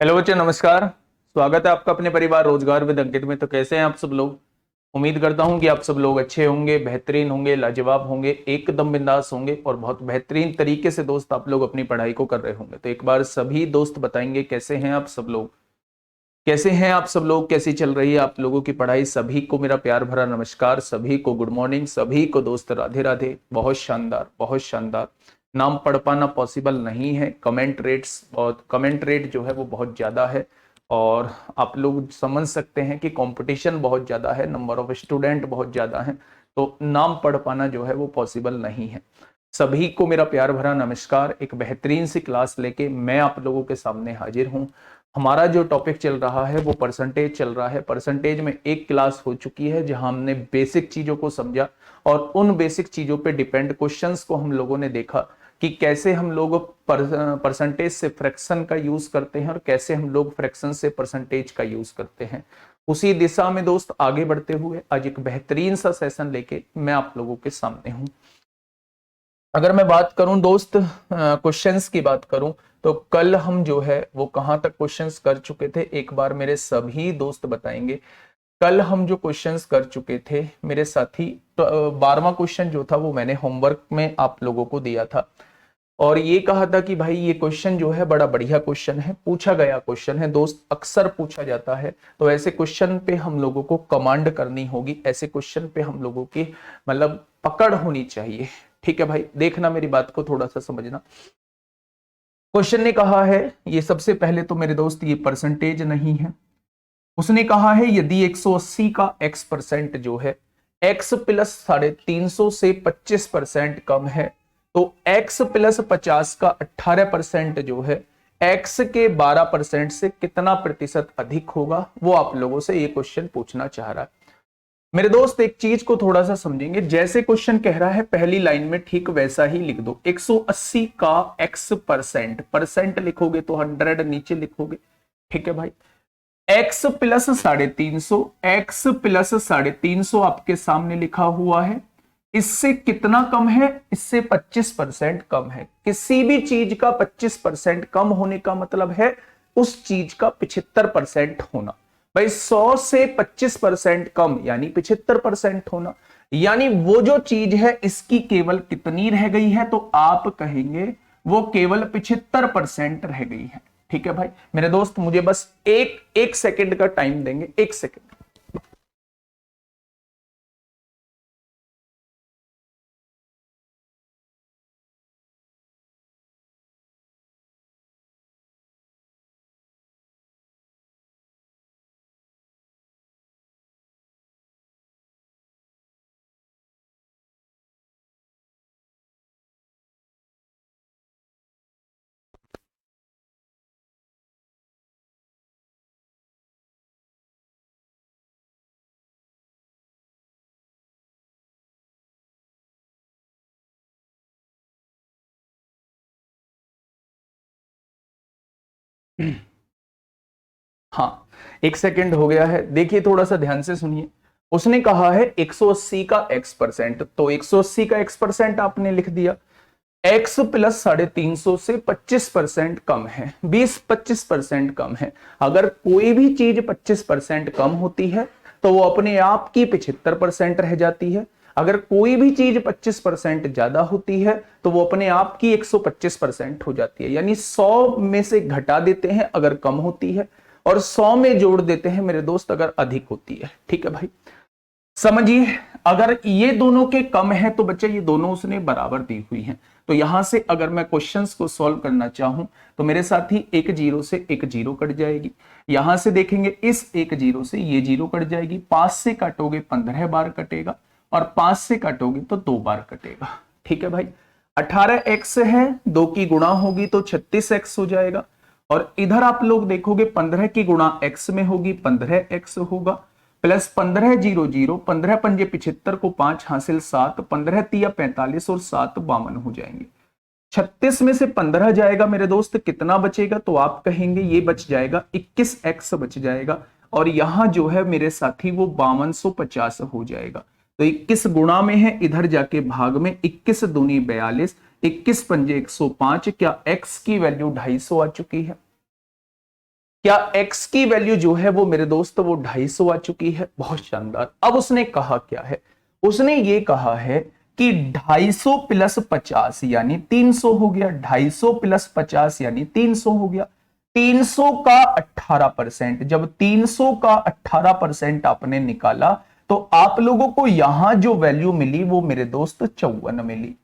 Hello बच्चे, नमस्कार। स्वागत है आपका अपने परिवार रोजगार विद अंकित में। तो कैसे हैं आप सब लोग? उम्मीद करता हूं कि आप सब लोग अच्छे होंगे, बेहतरीन होंगे, लाजवाब होंगे, एकदम बिंदास होंगे और बहुत बेहतरीन तरीके से दोस्त आप लोग अपनी पढ़ाई को कर रहे होंगे। तो एक बार सभी दोस्त बताएंगे कैसे हैं आप सब लोग, कैसे हैं आप सब लोग, कैसी चल रही है आप लोगों की पढ़ाई। सभी को मेरा प्यार भरा नमस्कार, सभी को गुड मॉर्निंग, सभी को दोस्त राधे राधे। बहुत शानदार, बहुत शानदार। नाम पढ़ पाना पॉसिबल नहीं है, कमेंट रेट जो है वो बहुत ज्यादा है और आप लोग समझ सकते हैं कि कंपटीशन बहुत ज्यादा है, नंबर ऑफ स्टूडेंट बहुत ज्यादा है, तो नाम पढ़ पाना जो है वो पॉसिबल नहीं है। सभी को मेरा प्यार भरा नमस्कार। एक बेहतरीन सी क्लास लेके मैं आप लोगों के सामने हाजिर हूं। हमारा जो टॉपिक चल रहा है वो परसेंटेज चल रहा है। परसेंटेज में एक क्लास हो चुकी है जहां हमने बेसिक चीजों को समझा और उन बेसिक चीजों पे डिपेंड क्वेश्चंस को हम लोगों ने देखा कि कैसे हम लोग परसेंटेज से फ्रैक्शन का यूज करते हैं और कैसे हम लोग फ्रैक्शन से परसेंटेज का यूज करते हैं। उसी दिशा में दोस्त आगे बढ़ते हुए आज एक बेहतरीन सा सेशन लेके मैं आप लोगों के सामने हूं। अगर मैं बात करूं दोस्त, क्वेश्चंस की बात करूं, तो कल हम जो है वो कहां तक क्वेश्चंस कर चुके थे, एक बार मेरे सभी दोस्त बताएंगे। कल हम जो क्वेश्चंस कर चुके थे मेरे साथी, तो 12वां क्वेश्चन जो था वो मैंने होमवर्क में आप लोगों को दिया था और ये कहा था कि भाई ये क्वेश्चन जो है बड़ा बढ़िया क्वेश्चन है, पूछा गया क्वेश्चन है दोस्त, अक्सर पूछा जाता है। तो ऐसे क्वेश्चन पे हम लोगों को कमांड करनी होगी, ऐसे क्वेश्चन पे हम लोगों की मतलब पकड़ होनी चाहिए। ठीक है भाई, देखना मेरी बात को थोड़ा सा समझना। क्वेश्चन ने कहा है, ये सबसे पहले तो मेरे दोस्त ये परसेंटेज नहीं है। उसने कहा है यदि 180 का x परसेंट जो है x प्लस 350 से 25% कम है, तो x प्लस 50 का 18% जो है x के 12% से कितना प्रतिशत अधिक होगा, वो आप लोगों से ये क्वेश्चन पूछना चाह रहा है। मेरे दोस्त एक चीज को थोड़ा सा समझेंगे, जैसे क्वेश्चन कह रहा है पहली लाइन में ठीक वैसा ही लिख दो। 180 का x परसेंट, परसेंट लिखोगे तो 100 नीचे लिखोगे। ठीक है भाई। x प्लस 350, x प्लस 350 आपके सामने लिखा हुआ है। इससे कितना कम है? इससे 25% कम है। किसी भी चीज का 25% कम होने का मतलब है उस चीज का 75% होना। भाई 100 से 25% कम यानी 75% होना, यानी वो जो चीज है इसकी केवल कितनी रह गई है, तो आप कहेंगे वो केवल 75% रह गई है। ठीक है भाई मेरे दोस्त, मुझे बस एक सेकंड का टाइम देंगे, एक सेकंड। हाँ, एक सेकंड हो गया है। देखिए थोड़ा सा ध्यान से सुनिए। उसने कहा है 180 का x परसेंट, तो 180 का x परसेंट आपने लिख दिया। x प्लस 350 से 25% कम है, 20-25% कम है। अगर कोई भी चीज 25% कम होती है तो वो अपने आप की 75% रह जाती है। अगर कोई भी चीज 25% ज्यादा होती है तो वो अपने आप की 125% हो जाती है। यानी 100 में से घटा देते हैं अगर कम होती है और 100 में जोड़ देते हैं मेरे दोस्त अगर अधिक होती है। ठीक है भाई, समझिए। अगर ये दोनों के कम है तो बच्चे ये दोनों उसने बराबर दी हुई हैं। तो यहां से अगर मैं क्वेश्चंस को सॉल्व करना चाहूं तो मेरे साथ ही एक जीरो से एक जीरो कट जाएगी। यहां से देखेंगे इस एक जीरो से ये जीरो कट जाएगी। 5 से काटोगे 15 बार कटेगा और 5 से काटोगे तो 2 बार कटेगा। ठीक है भाई। 18x है, 2 की गुणा होगी तो 36x हो जाएगा। और इधर आप लोग देखोगे 15 की गुणा x में होगी, 15x होगा। प्लस 15 जीरो जीरो, 15 पंजे 75 को 5 हासिल 7, 15 तिया 45 और 7 52 हो जाएंगे। 36 में से 15 जाएगा मेरे दोस्त, कितना बचेगा? तो आप कहेंगे ये बच जाएगा 21x बच जाएगा। और यहां जो है मेरे साथी वो 5250 हो जाएगा। तो 21 गुणा में है, इधर जाके भाग में, 21 दूनी 42, 21 पंजे 105। क्या x की वैल्यू 250 आ चुकी है? क्या x की वैल्यू जो है वो मेरे दोस्त वो 250 आ चुकी है? बहुत शानदार। अब उसने कहा क्या है, उसने ये कहा है कि 250 प्लस 50 यानी 300 हो गया, 250 प्लस 50 यानी 300 हो गया। 300 का 18%, जब 300 का 18% आपने निकाला तो आप लोगों को यहां जो वैल्यू मिली वो मेरे दोस्त 54 मिली।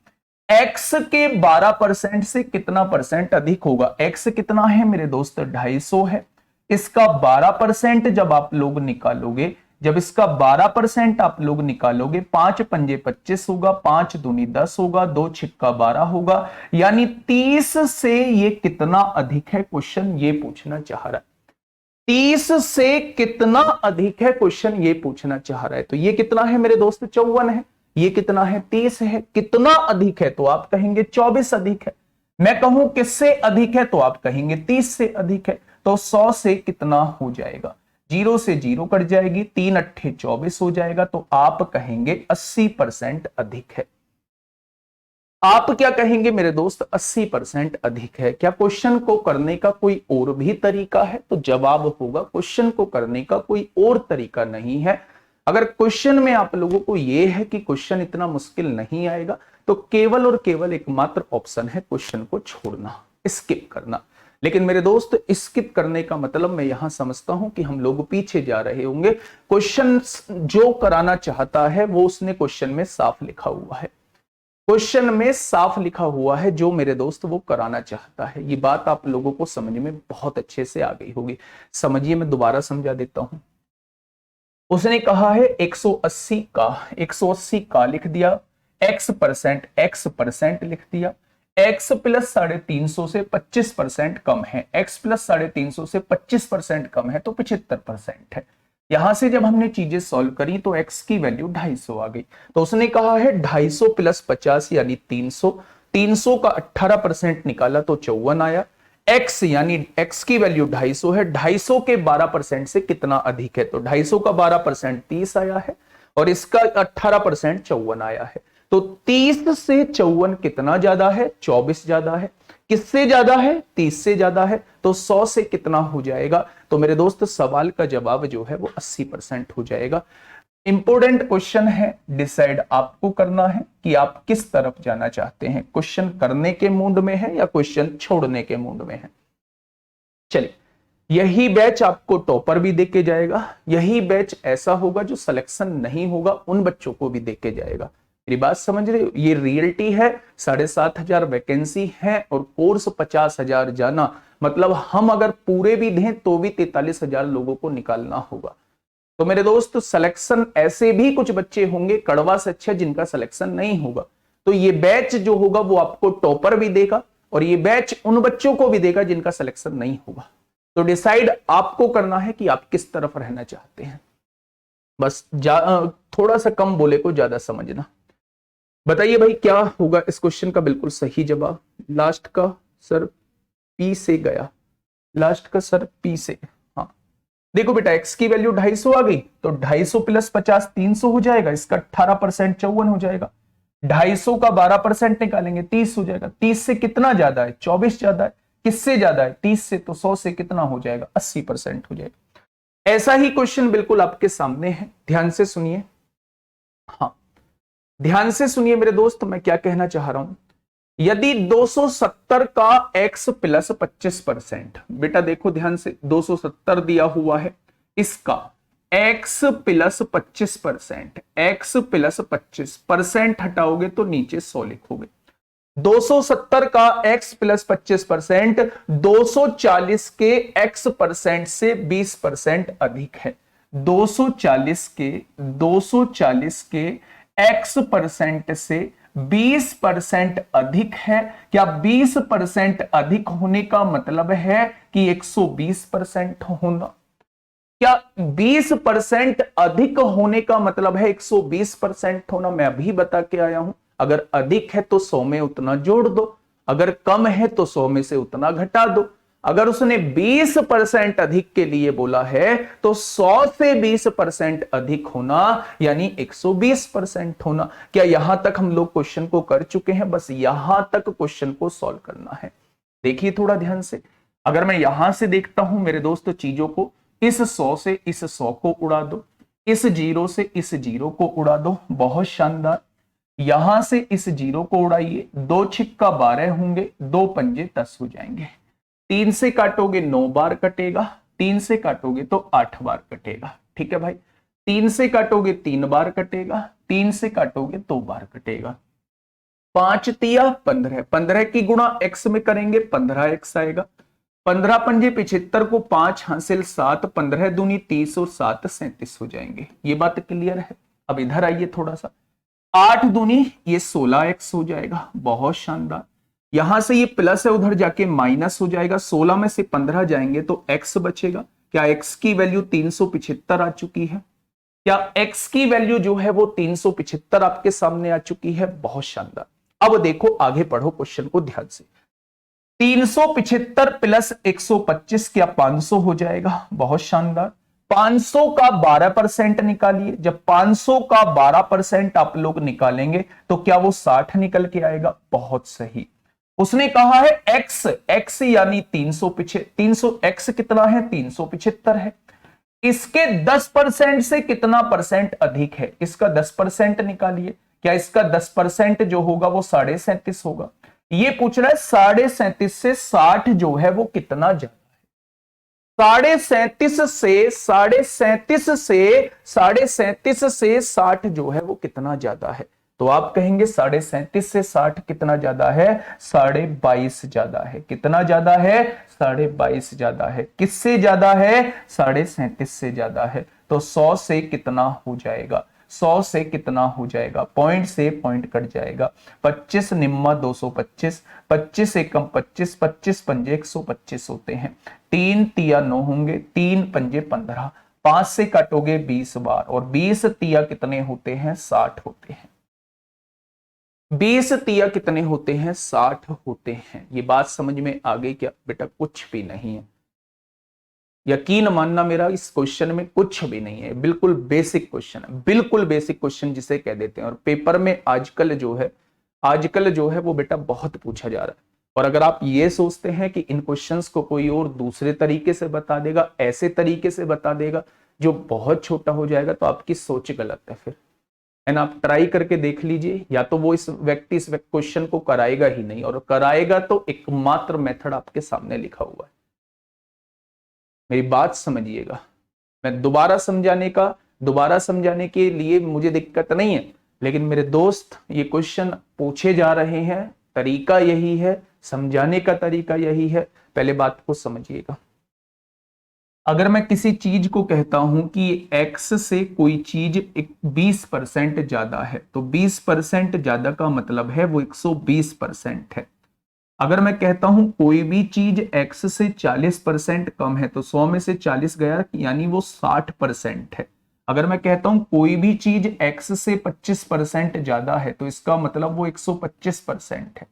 x के 12% से कितना परसेंट अधिक होगा? x कितना है मेरे दोस्त? 250 है। इसका 12% जब आप लोग निकालोगे, जब इसका 12% आप लोग निकालोगे, 5 पंजे 25 होगा, 5 दूनी 10 होगा, 2 छिक्का 12 होगा, यानी 30 से ये कितना अधिक है? क्वेश्चन ये पूछना चाह रहा है। 30 से कितना अधिक है? क्वेश्चन ये पूछना चाह रहा है। तो ये कितना है मेरे दोस्त? 54 है। ये कितना है? 30 है। कितना अधिक है? तो आप कहेंगे 24 अधिक है। मैं कहूं किससे अधिक है तो आप कहेंगे 30 से अधिक है। तो 100 से कितना हो जाएगा? 0 से 0 कट जाएगी, 3 अट्ठे 24 हो जाएगा। तो आप कहेंगे 80% अधिक है। आप क्या कहेंगे मेरे दोस्त? 80% अधिक है। क्या क्वेश्चन को करने का कोई और भी तरीका है? तो जवाब होगा क्वेश्चन को करने का कोई और तरीका नहीं है। अगर क्वेश्चन में आप लोगों को यह है कि क्वेश्चन इतना मुश्किल नहीं आएगा, तो केवल और केवल एकमात्र ऑप्शन है क्वेश्चन को छोड़ना, स्किप करना। लेकिन मेरे दोस्त स्किप करने का मतलब मैं यहां समझता हूं कि हम लोग पीछे जा रहे होंगे। क्वेश्चन जो कराना चाहता है वो उसने क्वेश्चन में साफ लिखा हुआ है, क्वेश्चन में साफ लिखा हुआ है जो मेरे दोस्त वो कराना चाहता है। ये बात आप लोगों को समझ में बहुत अच्छे से आ गई होगी। समझिए, मैं दोबारा समझा देता हूं। उसने कहा है 180 का लिख दिया, x परसेंट लिख दिया। x प्लस 350 से 25% कम है, x प्लस 350 से 25% कम है तो 75% है। यहां से जब हमने चीजें सॉल्व करी तो x की वैल्यू 250 आ गई। तो उसने कहा है 250 प्लस 50 यानी 300, 300 का 18% निकाला तो 54 आया। x यानी x की वैल्यू 250 है, 250 के 12% से कितना अधिक है? तो 250 का 12% 30 आया है और इसका 18% 54 आया है। तो 30 से 54 कितना ज्यादा है? 24 ज्यादा है। किससे ज्यादा है? 30 से ज्यादा है। तो 100 से कितना हो जाएगा? तो मेरे दोस्त सवाल का जवाब जो है वो 80% हो जाएगा। इंपॉर्टेंट क्वेश्चन है, डिसाइड आपको करना है कि आप किस तरफ जाना चाहते हैं, क्वेश्चन करने के मूड में है या क्वेश्चन छोड़ने के मूड में है। चलिए, यही बैच आपको टॉपर भी देके जाएगा, यही बैच ऐसा होगा जो सिलेक्शन नहीं होगा उन बच्चों को भी देके जाएगा। मेरी बात समझ रहे हो? ये रियलिटी है। 7,500 वैकेंसी है और कोर्स 50,000 जाना, मतलब हम अगर पूरे भी दें तो भी 43,000 लोगों को निकालना होगा। तो मेरे दोस्त सिलेक्शन ऐसे भी कुछ बच्चे होंगे कड़वा से अच्छा जिनका सिलेक्शन नहीं होगा। तो ये बैच जो होगा वो आपको टॉपर भी देगा और ये बैच उन बच्चों को भी देगा जिनका सिलेक्शन नहीं होगा। तो डिसाइड आपको करना है कि आप किस तरफ रहना चाहते हैं। बस थोड़ा सा कम बोले को ज्यादा समझना। बताइए भाई क्या होगा इस क्वेश्चन का बिल्कुल सही जवाब? लास्ट का सर पी से गया, लास्ट का सर पी से। हाँ देखो बेटा, x की वैल्यू 250 आ गई तो 250 प्लस 50 300 हो जाएगा, इसका 18% 54 हो जाएगा। 250 का 12% निकालेंगे 30 हो जाएगा। 30 से कितना ज्यादा है? 24 ज्यादा है। किससे ज्यादा है? 30 से। तो 100 से कितना हो जाएगा? 80% हो जाएगा। ऐसा ही क्वेश्चन बिल्कुल आपके सामने है, ध्यान से सुनिए। हाँ ध्यान से सुनिए मेरे दोस्त, मैं क्या कहना चाह रहा हूं। यदि 270 का x प्लस 25%, बेटा देखो ध्यान से, 270 दिया हुआ है, इसका x प्लस 25%, x प्लस 25% हटाओगे तो नीचे 100 लिखोगे। 270 का x प्लस 25% 240 के x परसेंट से 20% अधिक है। 240 के x परसेंट से 20% अधिक है। क्या 20% अधिक होने का मतलब है कि 120% होना? क्या 20% अधिक होने का मतलब है 120% होना? मैं अभी बता के आया हूं, अगर अधिक है तो 100 में उतना जोड़ दो, अगर कम है तो 100 में से उतना घटा दो। अगर उसने 20% अधिक के लिए बोला है तो 100 से 20% अधिक होना यानी 120% होना। क्या यहां तक हम लोग क्वेश्चन को कर चुके हैं? बस यहां तक क्वेश्चन को सॉल्व करना है। देखिए थोड़ा ध्यान से, अगर मैं यहां से देखता हूं मेरे दोस्त चीजों को, इस 100 से इस 100 को उड़ा दो, इस 0 से इस 0 को उड़ा दो, बहुत शानदार। यहां से इस 0 को उड़ाइए, 2 छिक्का 12 होंगे, 2 पंजे 10 हो जाएंगे। 3 से काटोगे 9 बार कटेगा, 3 से काटोगे तो 8 बार कटेगा। ठीक है भाई, 3 से काटोगे 3 बार कटेगा, 3 से काटोगे 2 बार कटेगा। 5 तिया 15, 15 की गुणा x में करेंगे 15x आएगा। 15 पंजे 75 को 5 हासिल 7, 15 दूनी 30 और 7 37 हो जाएंगे। ये बात क्लियर है। अब इधर आइए थोड़ा सा, 8 दूनी ये 16x हो जाएगा, बहुत शानदार। यहां से ये प्लस है, उधर जाके माइनस हो जाएगा, 16 में से 15 जाएंगे तो x बचेगा। क्या x की वैल्यू 375 आ चुकी है? क्या x की वैल्यू जो है वो 375 आपके सामने आ चुकी है? बहुत शानदार। अब देखो आगे पढ़ो क्वेश्चन को ध्यान से। 375 प्लस 125 क्या 500 हो जाएगा? बहुत शानदार। 500 का 12% निकालिए। जब 500 का 12% आप लोग निकालेंगे तो क्या वो 60 निकल के आएगा? बहुत सही। उसने कहा है x यानी 300 x कितना है? 375 है। इसके 10% से कितना परसेंट अधिक है? इसका 10% निकालिए। क्या इसका 10% जो होगा वो 37.5 होगा। ये पूछ रहा है 37.5 से 60 जो है वो कितना ज्यादा है। 37.5 से 60 जो है वो कितना ज्यादा है? तो आप कहेंगे 37.5 से 60 कितना ज्यादा है? 22.5 ज्यादा है। कितना ज्यादा है? 22.5 ज्यादा है। किससे ज्यादा है? 37.5 से ज्यादा है। तो 100 से कितना हो जाएगा? 100 से कितना हो जाएगा? पॉइंट से पॉइंट कट जाएगा। 25 निम्मा 225, 25 एकम 25, 25 पंजे 125 होते हैं। 3 तिया 9 होंगे, 3 पंजे 15, 5 से काटोगे 20 बार, और 20 तिया कितने होते हैं? 60 होते हैं। 20 तिया कितने होते हैं? 60 होते हैं। ये बात समझ में आ गई क्या बेटा? कुछ भी नहीं है, यकीन मानना मेरा, इस क्वेश्चन में कुछ भी नहीं है। बिल्कुल बेसिक क्वेश्चन है, बिल्कुल बेसिक क्वेश्चन जिसे कह देते हैं। और पेपर में आजकल जो है वो बेटा बहुत पूछा जा रहा है। और अगर आप ये सोचते हैं कि इन क्वेश्चंस को कोई और दूसरे तरीके से बता देगा, ऐसे तरीके से बता देगा जो बहुत छोटा हो जाएगा, तो आपकी सोच गलत है फिर, है ना। आप ट्राई करके देख लीजिए। या तो वो इस क्वेश्चन को कराएगा ही नहीं, और कराएगा तो एकमात्र मेथड आपके सामने लिखा हुआ है। मेरी बात समझिएगा। मैं दोबारा समझाने के लिए मुझे दिक्कत नहीं है, लेकिन मेरे दोस्त ये क्वेश्चन पूछे जा रहे हैं, तरीका यही है, समझाने का तरीका यही है। पहले बात को समझिएगा। अगर मैं किसी चीज को कहता हूं कि x से कोई चीज 20% ज्यादा है, तो 20% ज्यादा का मतलब है वो 120% है। अगर मैं कहता हूं कोई भी चीज x से 40% कम है, तो 100 में से 40 गया, यानी वो 60% है। अगर मैं कहता हूं कोई भी चीज x से 25% ज्यादा है, तो इसका मतलब वो 125% है।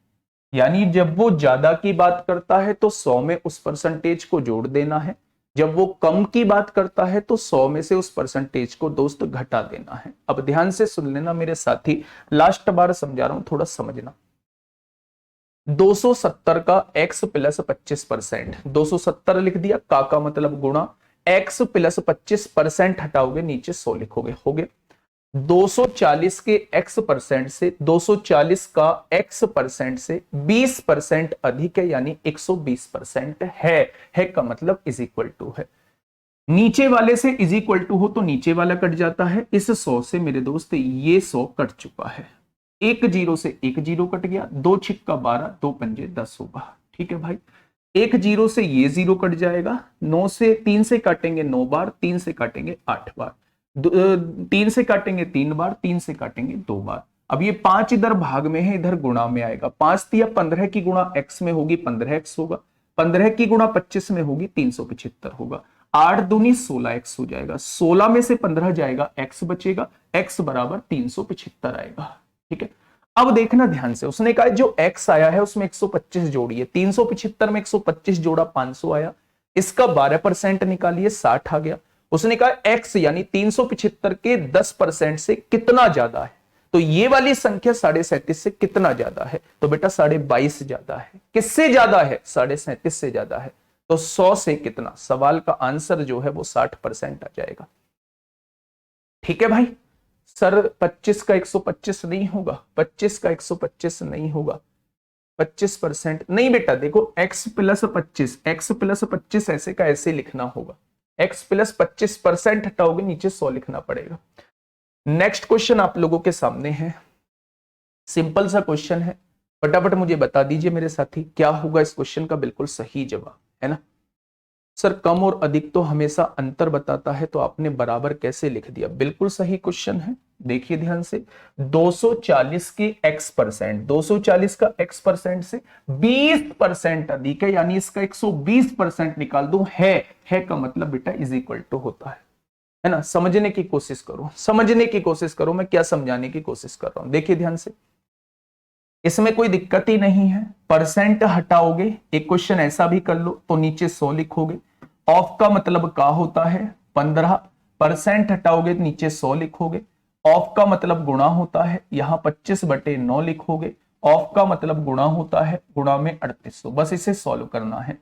यानी जब वो ज्यादा की बात करता है तो 100 में उस परसेंटेज को जोड़ देना है, जब वो कम की बात करता है तो 100 में से उस परसेंटेज को दोस्त घटा देना है। अब ध्यान से सुन लेना मेरे साथी, लास्ट बार समझा रहा हूं, थोड़ा समझना। 270 का x प्लस 25%, 270 लिख दिया, का मतलब गुणा, x प्लस 25% हटाओगे नीचे 100 लिखोगे, हो गया। 240 के x परसेंट से 240 का x परसेंट से 20% अधिक है, यानी 120% है का मतलब इज इक्वल टू है। नीचे वाले से इज इक्वल टू हो तो नीचे वाला कट जाता है। इस 100 से मेरे दोस्त ये 100 कट चुका है। 1 0 से 1 0 कट गया, 2 छिक्का 12, 2 पंजे 10 होगा। ठीक है भाई, 1 0 से ये 0 कट जाएगा। 9 से 3 से काटेंगे 9 बार, 3 से काटेंगे 8 बार, 3 से काटेंगे 3 बार, 3 से काटेंगे 2 बार। अब ये 5 इधर भाग में है, इधर गुणा में आएगा। 5 तिया 15 की गुणा x में होगी 15x होगा, 15 की गुणा 25 में होगी 375 होगा। 8 दूनी 16x हो जाएगा, 16 में से 15 जाएगा, x बचेगा, x बराबर 375 आएगा। ठीक है, अब देखना ध्यान से, उसने कहा जो x आया है उसमें 125 जोड़िए। 375 में 125 जोड़ा 500 आया, इसका 12% निकालिए, 60 आ गया। उसने कहा x यानी 375 के 10% से कितना ज्यादा है, तो ये वाली संख्या 37.5 से कितना ज्यादा है, तो बेटा 22.5 ज्यादा है। किससे ज्यादा है? 37.5 से ज्यादा है। तो 100 से कितना, सवाल का आंसर जो है वो 60% आ जाएगा। ठीक है भाई। सर 25 का 125 नहीं होगा, 25 का 125 नहीं होगा, 25% नहीं बेटा, देखो x प्लस 25, x प्लस 25 ऐसे का ऐसे लिखना होगा, x प्लस 25% हटाओगे नीचे 100 लिखना पड़ेगा। नेक्स्ट क्वेश्चन आप लोगों के सामने है, सिंपल सा क्वेश्चन है, फटाफट मुझे बता दीजिए मेरे साथी क्या होगा इस क्वेश्चन का बिल्कुल सही जवाब, है ना। सर कम और अधिक तो हमेशा अंतर बताता है, तो आपने बराबर कैसे लिख दिया, बिल्कुल सही क्वेश्चन है। देखिए ध्यान से, 240 की x%, 240 का x% से 20% अधिक है, यानी इसका 120% निकाल दूं, है का मतलब बेटा इज इक्वल टू होता है ना। समझने की कोशिश करो, समझने की कोशिश करो, मैं क्या समझाने की कोशिश कर रहा हूं। देखिए ध्यान से, इसमें कोई दिक्कत ही नहीं है, परसेंट हटाओगे, एक क्वेश्चन ऐसा भी कर लो तो नीचे 100 लिखोगे, ऑफ का मतलब का होता है 15%, हटाओगे तो नीचे 100 लिखोगे, ऑफ का मतलब गुणा होता है, यहां 25/9 लिखोगे, ऑफ का मतलब गुणा होता है, गुणा में 3800, बस इसे सॉल्व करना है।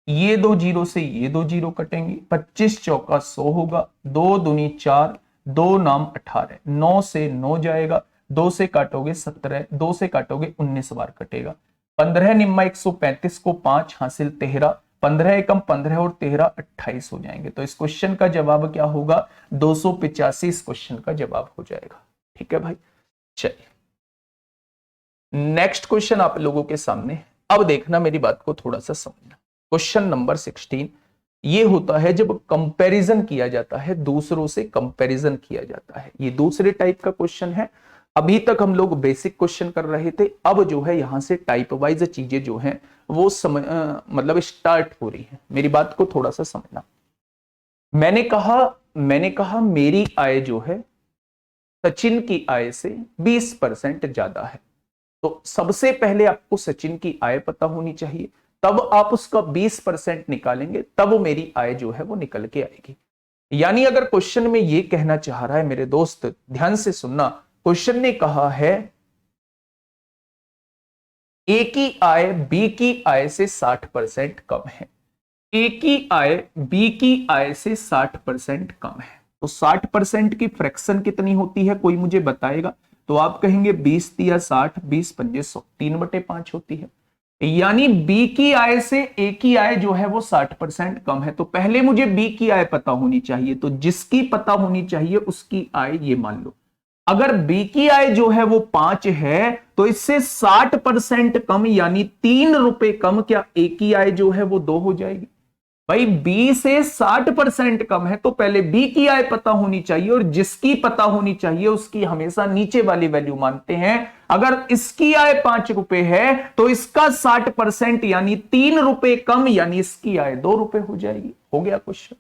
ये दो जीरो से ये दो जीरो कटेंगे, 25 चौका 100 होगा, 2 दूनी 4, 2 नाम 18, 9 से 9 जाएगा, 2 से काटोगे 17, 2 से काटोगे 19 बार कटेगा, 15 निम्मा 135 को 5 हासिल 13, 15 एकम 15 और 13 28 हो जाएंगे। तो इस क्वेश्चन का जवाब क्या होगा, 285 इस क्वेश्चन का जवाब हो जाएगा। ठीक है भाई, चलिए नेक्स्ट क्वेश्चन आप लोगों के सामने, अब देखना मेरी बात को थोड़ा सा समझना। क्वेश्चन नंबर 16 ये होता है जब कंपैरिजन किया जाता है, दूसरों से कंपैरिजन किया जाता है, ये दूसरे टाइप का क्वेश्चन है। अभी तक हम लोग बेसिक क्वेश्चन कर रहे थे, अब जो है यहां से टाइप वाइज चीजें जो हैं वो मतलब स्टार्ट हो रही है। मेरी बात को थोड़ा सा समझना। मैंने कहा मेरी आय जो है सचिन की आय से 20% ज्यादा है, तो सबसे पहले आपको सचिन की आय पता होनी चाहिए, तब आप उसका 20% निकालेंगे, तब मेरी आय जो है वो निकल के आएगी। यानी अगर क्वेश्चन में ये कहना चाह रहा है मेरे दोस्त, ध्यान से सुनना, क्वेश्चन ने कहा है ए की आय बी की आय से 60% कम है, ए की आय बी की आय से 60% कम है, तो 60% की फ्रैक्शन कितनी होती है, कोई मुझे बताएगा। तो आप कहेंगे 20 तिया 60, 20 पंजे 100, 3/5 होती है। यानी बी की आय से ए की आय जो है वो 60% कम है, तो पहले मुझे बी की आय पता होनी चाहिए, तो जिसकी पता होनी चाहिए उसकी आय ये मान लो, अगर बी की आय जो है वो 5 है तो इससे 60% कम यानी 3 रुपए कम, क्या ए की आय जो है वो 2 हो जाएगी। भाई बी से 60% कम है, तो पहले बी की आय पता होनी चाहिए, और जिसकी पता होनी चाहिए उसकी हमेशा नीचे वाली वैल्यू मानते हैं। अगर इसकी आय 5 रुपए है तो इसका 60% यानी 3 रुपए कम, यानी इसकी आय 2 रुपए हो जाएगी। हो गया क्वेश्चन।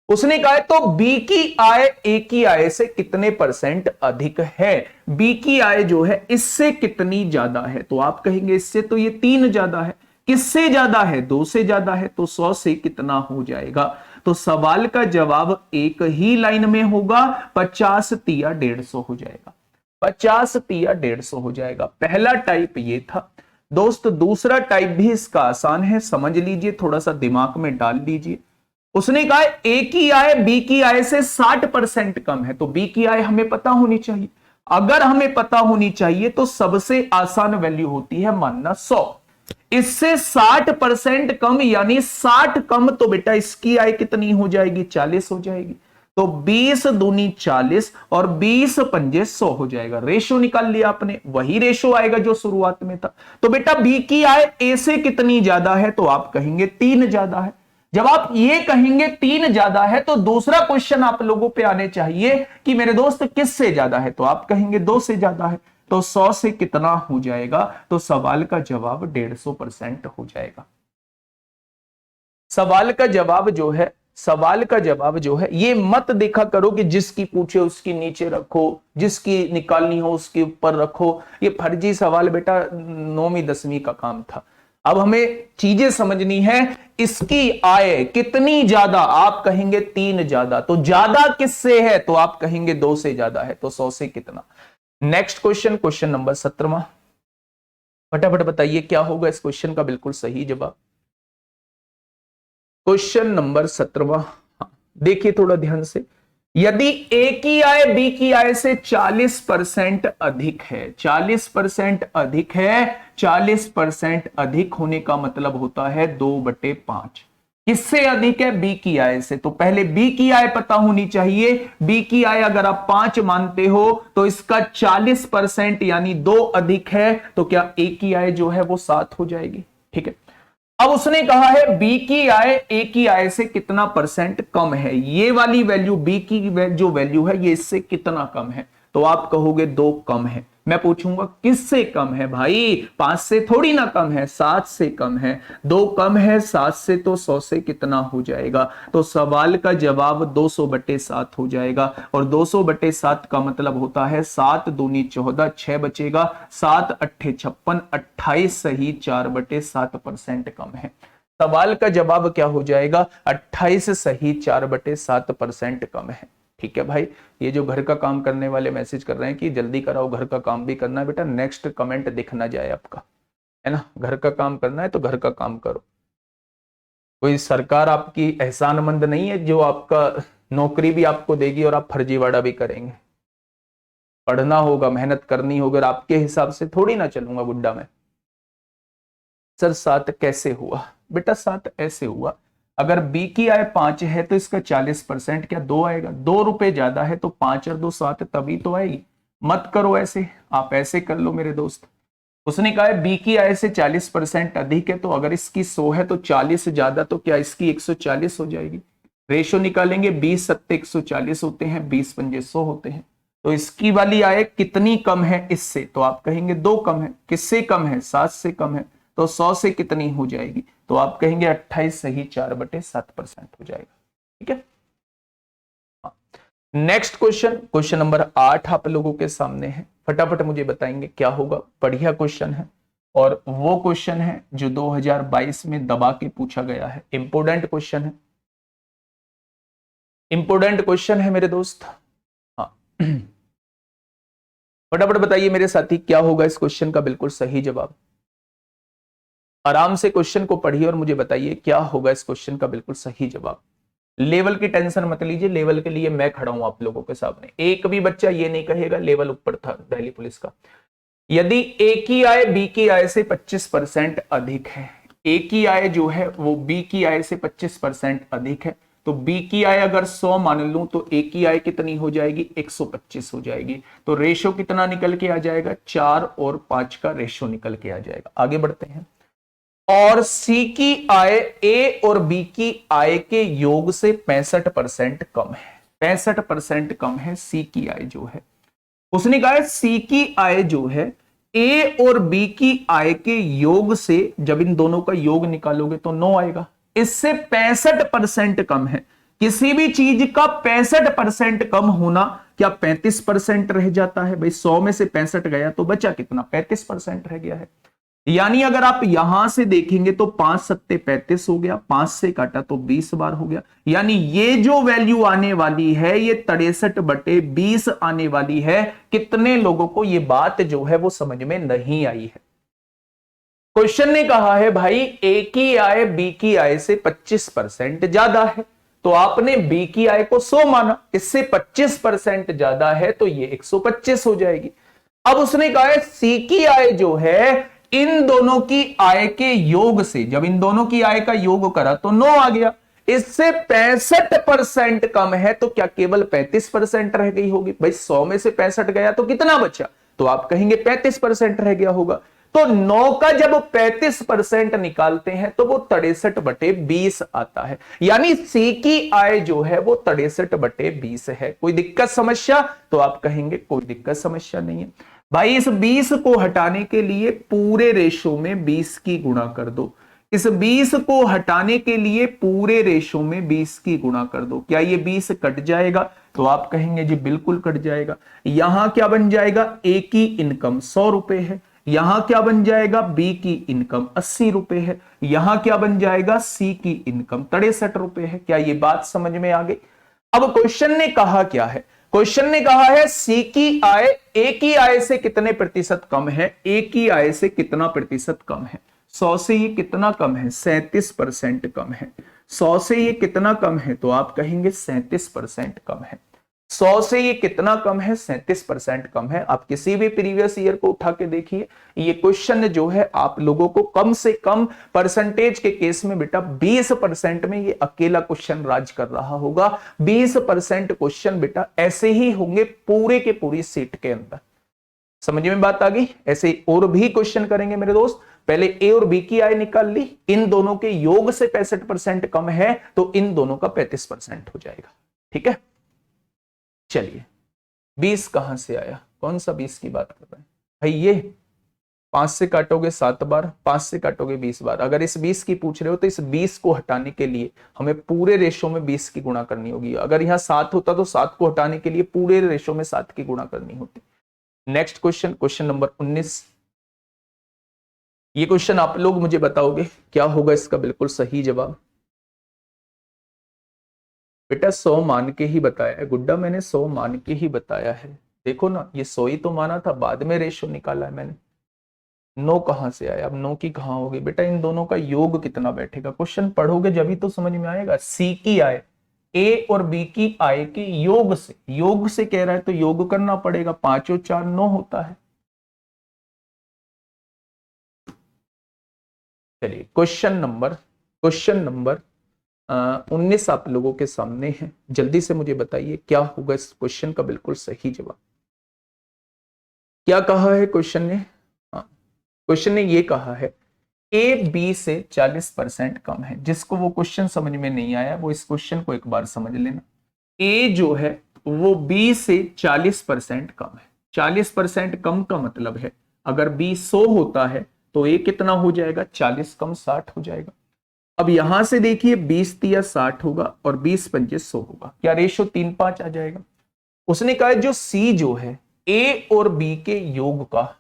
उसने कहा तो बी की आय ए की आय से कितने परसेंट अधिक है, बी की आय जो है इससे कितनी ज्यादा है, तो आप कहेंगे इससे तो ये 3 ज्यादा है, किससे ज्यादा है, 2 से ज्यादा है, तो 100 से कितना हो जाएगा। तो सवाल का जवाब एक ही लाइन में होगा, 50 तिया 150 हो जाएगा, 50 तिया 150 हो जाएगा। पहला टाइप ये था दोस्त, दूसरा टाइप भी इसका आसान है, समझ लीजिए, थोड़ा सा दिमाग में डाल लीजिए। उसने कहा ए की आय बी की आय से 60% कम है, तो बी की आय हमें पता होनी चाहिए। अगर हमें पता होनी चाहिए तो सबसे आसान वैल्यू होती है मानना 100, इससे 60% कम यानी 60 कम, तो बेटा इसकी आय कितनी हो जाएगी, 40 हो जाएगी। तो 20 दूनी 40 और 20 पंजे 100 हो जाएगा। रेशो निकाल लिया आपने, वही रेशो आएगा जो शुरुआत में था। तो बेटा बी की आय ए से कितनी ज्यादा है, तो आप कहेंगे 3 ज्यादा है। जब आप ये कहेंगे 3 ज्यादा है तो दूसरा क्वेश्चन आप लोगों पे आने चाहिए कि मेरे दोस्त किससे ज्यादा है, तो आप कहेंगे 2 से ज्यादा है। तो 100 से कितना हो जाएगा, तो सवाल का जवाब 150% हो जाएगा। सवाल का जवाब जो है, सवाल का जवाब जो है, ये मत देखा करो कि जिसकी पूछे उसकी नीचे रखो, जिसकी निकालनी हो उसके ऊपर रखो, ये फर्जी सवाल बेटा 9वीं 10वीं का काम था। अब हमें चीजें समझनी है, इसकी आय कितनी ज्यादा, आप कहेंगे 3 ज्यादा, तो ज्यादा किससे है, तो आप कहेंगे 2 से ज्यादा है, तो 100 से कितना। नेक्स्ट क्वेश्चन, क्वेश्चन नंबर 17वां, फटाफट बताइए क्या होगा इस क्वेश्चन का बिल्कुल सही जवाब। क्वेश्चन नंबर 17वां। देखिए थोड़ा ध्यान से, यदि ए की आय बी की आय से 40% अधिक है, 40% अधिक है, 40% अधिक होने का मतलब होता है 2/5। किससे अधिक है? बी की आय से। तो पहले बी की आय पता होनी चाहिए। बी की आय अगर आप 5 मानते हो तो इसका 40% यानी 2 अधिक है, तो क्या ए की आय जो है वो 7 हो जाएगी। ठीक है, अब उसने कहा है बी की आय ए की आय से कितना परसेंट कम है। ये वाली वैल्यू बी की जो वैल्यू है ये इससे कितना कम है, तो आप कहोगे 2 कम है। मैं पूछूंगा किससे कम है भाई? 5 से थोड़ी ना कम है, 7 से कम है। 2 कम है 7 से, तो 100 से कितना हो जाएगा? तो सवाल का जवाब 200/7 हो जाएगा। और 200/7 का मतलब होता है 7 दूनी 14, 6 बचेगा, 7 अट्ठे 56, 28 सही 4/7% कम है। सवाल का जवाब क्या हो जाएगा? 28 सही 4/7% कम है। ठीक है भाई, ये जो घर का काम करने वाले मैसेज कर रहे हैं कि जल्दी कराओ, घर का काम भी करना है बेटा, नेक्स्ट कमेंट दिख ना जाए आपका, है ना। घर का काम करना है तो घर का काम करो। कोई सरकार आपकी एहसानमंद नहीं है जो आपका नौकरी भी आपको देगी और आप फर्जीवाड़ा भी करेंगे। पढ़ना होगा, मेहनत करनी होगी, और आपके हिसाब से थोड़ी ना चलूंगा गुड्डा में। सर 7 कैसे हुआ? बेटा 7 ऐसे हुआ, अगर बी की आय 5 है तो इसका 40% क्या 2 आएगा? 2 रुपए ज्यादा है तो 5 और 2 7 तभी तो आएगी। मत करो ऐसे, आप ऐसे कर लो मेरे दोस्त। उसने कहा है बी की आय से 40% अधिक है, तो अगर इसकी 100 है तो 40 ज्यादा, तो क्या इसकी 140 हो जाएगी। रेशो निकालेंगे, 20 सत्ते 140 होते हैं, 20 पंजे 100 होते हैं। तो इसकी वाली आय कितनी कम है इससे? तो आप कहेंगे 2 कम है। किससे कम है? 7 से कम है। तो 100 से कितनी हो जाएगी? तो आप कहेंगे 28 सही 4/7% हो जाएगा। ठीक है, नेक्स्ट क्वेश्चन, क्वेश्चन नंबर 8 आप लोगों के सामने है। फटाफट मुझे बताएंगे क्या होगा। बढ़िया क्वेश्चन है, और वो क्वेश्चन है जो 2022 में दबा के पूछा गया है। इंपोर्टेंट क्वेश्चन है, इंपोर्टेंट क्वेश्चन है मेरे दोस्त। हाँ फटाफट बताइए मेरे साथी क्या होगा इस क्वेश्चन का बिल्कुल सही जवाब। आराम से क्वेश्चन को पढ़िए और मुझे बताइए क्या होगा इस क्वेश्चन का बिल्कुल सही जवाब। लेवल की टेंशन मत लीजिए, लेवल के लिए मैं खड़ा हूं आप लोगों के सामने। एक भी बच्चा ये नहीं कहेगा लेवल ऊपर था दिल्ली पुलिस का। यदि ए की आय बी की आय से 25% अधिक है, ए की आय जो है वो बी की आय से 25% अधिक है, तो बी की आय अगर 100 मान लूं तो ए की आय कितनी हो जाएगी? 125 हो जाएगी। तो रेशो कितना निकल के आ जाएगा? 4 और 5 का रेशो निकल के आ जाएगा। आगे बढ़ते हैं। और सी की आय ए और बी की आय के योग से 65% कम है। 65% कम है सी की आय जो है। उसने कहा है सी की आय जो है ए और बी की आय के योग से, जब इन दोनों का योग निकालोगे तो 9 आएगा। इससे 65% कम है। किसी भी चीज का 65% कम होना क्या 35% रह जाता है? भाई 100 में से 65 गया तो बचा कितना? 35% रह गया है। यानी अगर आप यहां से देखेंगे तो 5 सत्ते 35 हो गया, 5 से काटा तो 20 बार हो गया। यानी ये जो वैल्यू आने वाली है ये 63/20 आने वाली है। कितने लोगों को ये बात जो है वो समझ में नहीं आई है? क्वेश्चन ने कहा है भाई ए की आय बी की आय से 25% ज्यादा है, तो आपने बी की आय को 100 माना, इससे 25% ज्यादा है तो ये 125 हो जाएगी। अब उसने कहा है सी की आय जो है इन दोनों की आय के योग से, जब इन दोनों की आय का योग करा तो 9 आ गया। इससे 65% कम है, तो क्या केवल 35% रह गई होगी? भाई 100 में से 65 गया तो कितना बचा? तो आप कहेंगे 35% रह गया होगा। तो 9 का जब 35% निकालते हैं तो वो 63/20 आता है। यानी सी की आय जो है वो 63/20 है। कोई दिक्कत समस्या? तो आप कहेंगे कोई दिक्कत समस्या नहीं है। भाई इस 20 को हटाने के लिए पूरे रेशो में 20 की गुणा कर दो। इस 20 को हटाने के लिए पूरे रेशो में 20 की गुणा कर दो। क्या ये 20 कट जाएगा? तो आप कहेंगे जी बिल्कुल कट जाएगा। यहां क्या बन जाएगा? ए की इनकम 100 रुपए है। यहां क्या बन जाएगा? बी की इनकम 80 रुपए है। यहां क्या बन जाएगा? सी की इनकम 63 रुपए है। क्या ये बात समझ में आ गई? अब क्वेश्चन ने कहा क्या है? क्वेश्चन ने कहा है सी की आय ए की आय से कितने प्रतिशत कम है? ए की आय से कितना प्रतिशत कम है? 100 से ये कितना कम है? 37% कम है। 100 से ये कितना कम है, तो आप कहेंगे 37% कम है। 100 से ये कितना कम है, 37% कम है। आप किसी भी प्रीवियस ईयर को उठा के देखिए, ये क्वेश्चन जो है आप लोगों को कम से कम परसेंटेज के केस में बेटा 20% में ये अकेला क्वेश्चन राज कर रहा होगा। 20% क्वेश्चन बेटा ऐसे ही होंगे पूरे के पूरी सीट के अंदर। समझ में बात आ गई? ऐसे और भी क्वेश्चन करेंगे मेरे दोस्त। पहले ए और बी की आय निकाल ली, इन दोनों के योग से 65% कम है, तो इन दोनों का 35% हो जाएगा। ठीक है, चलिए 20 कहां से आया, कौन सा 20 की बात कर रहे हैं भाई? ये 5 से काटोगे 7 बार, 5 से काटोगे 20 बार। अगर इस 20 की पूछ रहे हो तो इस 20 को हटाने के लिए हमें पूरे रेशो में 20 की गुणा करनी होगी। अगर यहां 7 होता तो 7 को हटाने के लिए पूरे रेशो में 7 की गुणा करनी होती। Next question, question number 19। ये क्वेश्चन आप लोग मुझे बताओगे क्या होगा इसका बिल्कुल सही जवाब। बेटा 100 मान के ही बताया है गुड्डा, मैंने 100 मान के ही बताया है। देखो ना, ये 100 ही तो माना था, बाद में रेशो निकाला है मैंने। 9 कहां से आया, अब 9 की कहां होगी बेटा? इन दोनों का योग कितना बैठेगा? क्वेश्चन पढ़ोगे जब तो समझ में आएगा। सी की आय, ए और बी की आय के योग से, योग से कह रहा है तो योग करना पड़ेगा। 5 और 4 9 होता है। चलिए क्वेश्चन नंबर 19 आप लोगों के सामने है। जल्दी से मुझे बताइए क्या होगा इस क्वेश्चन का बिल्कुल सही जवाब। क्या कहा है क्वेश्चन ने? क्वेश्चन ने ये कहा है ए बी से 40% कम है। जिसको वो क्वेश्चन समझ में नहीं आया वो इस क्वेश्चन को एक बार समझ लेना। ए जो है वो बी से 40% कम है। 40% कम का मतलब है अगर बी 100 होता है तो ए कितना हो जाएगा? 40 कम 60 हो जाएगा। अब यहां से देखिए 20 तिया 60 होगा और 20 पंजे 100 होगा। क्या रेशो 3:5 आ जाएगा? उसने कहा जो सी जो है ए और बी के योग का,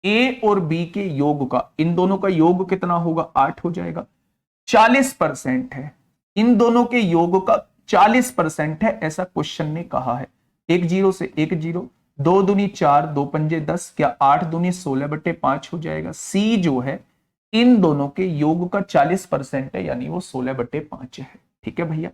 ए और बी के योग का, इन दोनों का योग कितना होगा? 8 हो जाएगा। 40% है, इन दोनों के योग का 40% है, ऐसा क्वेश्चन ने कहा है। 1 0 से 1 0, 2 दूनी 4, 2 पंजे 10, क्या 8 दूनी 16/5 हो जाएगा। सी जो है इन दोनों के योग का 40% है, यानी वो 16/5 है। ठीक है भैया,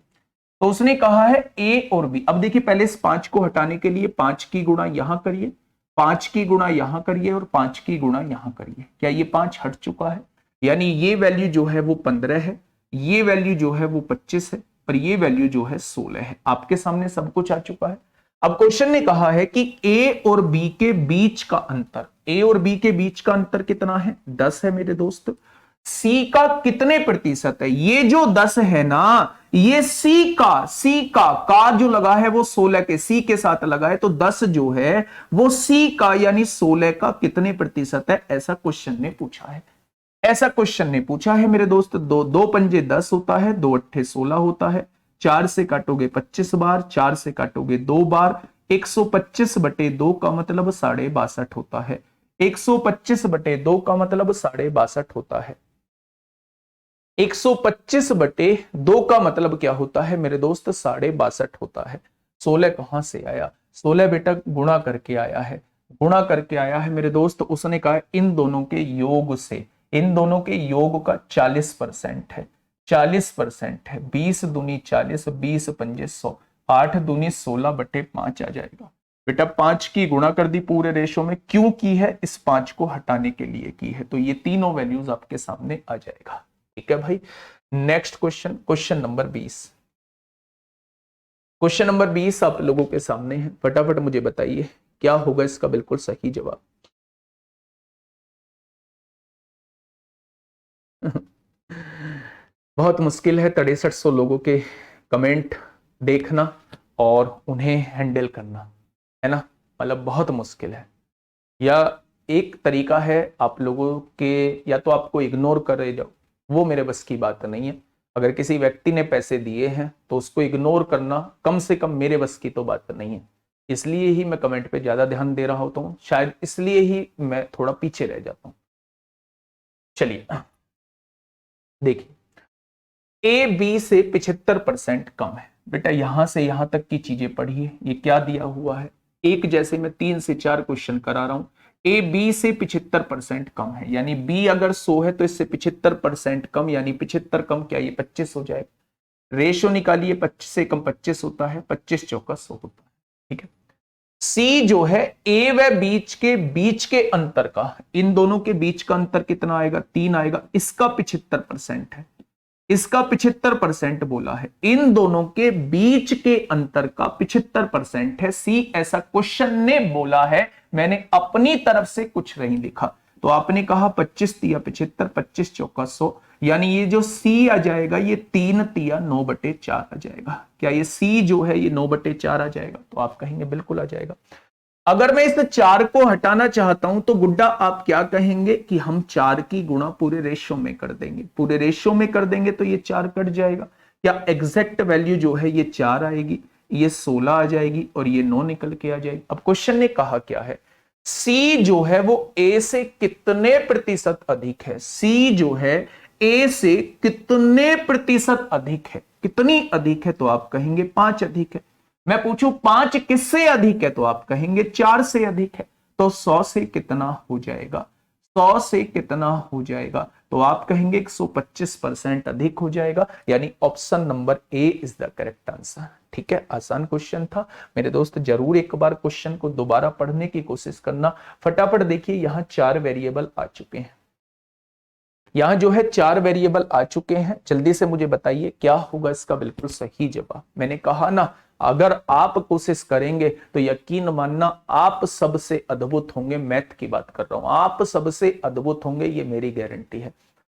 तो उसने कहा है ए और बी। अब देखिए पहले इस 5 को हटाने के लिए 5 की गुणा यहां करिए, 5 की गुणा यहां करिए और 5 की गुणा यहां करिए। क्या ये 5 हट चुका है? यानी ये वैल्यू जो है वो 15 है, ये वैल्यू जो है वो 25 है, और ये वैल्यू जो है 16 है। आपके सामने सब कुछ आ चुका है। अब क्वेश्चन ने कहा है कि ए और बी के बीच का अंतर, ए और बी के बीच का अंतर कितना है? 10 है मेरे दोस्त। सी का कितने प्रतिशत है? ये जो 10 है ना, ये सी का जो लगा है वो 16 के सी के साथ लगा है, तो 10 जो है वो सी का यानी 16 का कितने प्रतिशत है? ऐसा क्वेश्चन ने पूछा है। ऐसा क्वेश्चन ने पूछा है मेरे दोस्त। 2 पंजे 10 होता है, 2 अट्ठे 16 होता है। 4 से काटोगे 25 बार, 4 से काटोगे 2 बार। 125/2 का मतलब 62.5 होता है। 125/2 का मतलब 62.5 होता है। 125/2 का मतलब क्या होता है मेरे दोस्त? 62.5 होता है। 16 कहां से आया? 16 बेटा गुणा करके आया है, गुणा करके आया है मेरे दोस्त। उसने कहा इन दोनों के योग से, इन दोनों के योग का 40% है, 40% है। 20 दूनी 40, 20 पंजे 100, 8 दूनी 16/5 आ जाएगा। बेटा 5 की गुणा कर दी पूरे रेशो में, क्यों की है? इस 5 को हटाने के लिए की है। तो ये तीनों वैल्यूज आपके सामने आ जाएगा। ठीक है भाई, next question, question number 20। Question number 20 आप लोगों के सामने है। फटाफट मुझे बताइए क्या होगा इसका बिल्कुल सही जवाब। बहुत मुश्किल है 6300 लोगों के कमेंट देखना और उन्हें हैंडल करना, है ना? मतलब बहुत मुश्किल है। या एक तरीका है आप लोगों के, या तो आपको इग्नोर करे जाओ, वो मेरे बस की बात नहीं है। अगर किसी व्यक्ति ने पैसे दिए हैं तो उसको इग्नोर करना कम से कम मेरे बस की तो बात नहीं है। इसलिए ही मैं कमेंट पे ज्यादा ध्यान दे रहा होता हूँ, शायद इसलिए ही मैं थोड़ा पीछे रह जाता हूं। चलिए देखिए, ए बी से 75% कम है। बेटा यहां से यहां तक की चीजें पढ़िए, ये क्या दिया हुआ है। एक जैसे मैं 3 से 4 क्वेश्चन करा रहा हूं। ए बी से 75% कम है, यानी बी अगर 100 है तो इससे 75% कम, यानी 75 कम क्या ये 25 हो जाएगा। रेशो निकालिए, 25 से कम 25 होता है, 25 चौका 100 होता है। ठीक है। सी जो है ए व बीच के अंतर का, इन दोनों के बीच का अंतर कितना आएगा, 3 आएगा, इसका 75% है, इसका 75% बोला है, इन दोनों के बीच के अंतर का 75% है सी, ऐसा क्वेश्चन ने बोला है, मैंने अपनी तरफ से कुछ नहीं लिखा। तो आपने कहा 25 तिया 75, 25 चौका 100, यानी ये जो सी आ जाएगा ये 3 तिया 9/4 आ जाएगा। क्या ये सी जो है ये 9/4 आ जाएगा? तो आप कहेंगे बिल्कुल आ जाएगा। अगर मैं इस 4 को हटाना चाहता हूं तो गुड्डा आप क्या कहेंगे कि हम 4 की गुणा पूरे रेशियो में कर देंगे, पूरे रेशियो में कर देंगे तो ये 4 कट जाएगा। क्या एग्जैक्ट वैल्यू जो है ये 4 आएगी, ये 16 आ जाएगी और ये 9 निकल के आ जाएगी। अब क्वेश्चन ने कहा क्या है, सी जो है वो ए से कितने प्रतिशत अधिक है, सी जो है ए से कितने प्रतिशत अधिक है, कितनी अधिक है? तो आप कहेंगे 5 अधिक है। मैं पूछूं 5 किससे अधिक है? तो आप कहेंगे 4 से अधिक है। तो 100 से कितना हो जाएगा, 100 से कितना हो जाएगा? तो आप कहेंगे 125% अधिक हो जाएगा, यानी option number A is the correct answer. ठीक है, आसान क्वेश्चन था मेरे दोस्त, जरूर एक बार क्वेश्चन को दोबारा पढ़ने की कोशिश करना। फटाफट देखिए, यहां 4 वेरिएबल आ चुके हैं, यहां जो है 4 वेरिएबल आ चुके हैं। जल्दी से मुझे बताइए क्या होगा इसका बिल्कुल सही जवाब। मैंने कहा ना, अगर आप कोशिश करेंगे तो यकीन मानना आप सबसे अद्भुत होंगे। मैथ की बात कर रहा हूं, आप सबसे अद्भुत होंगे, ये मेरी गारंटी है।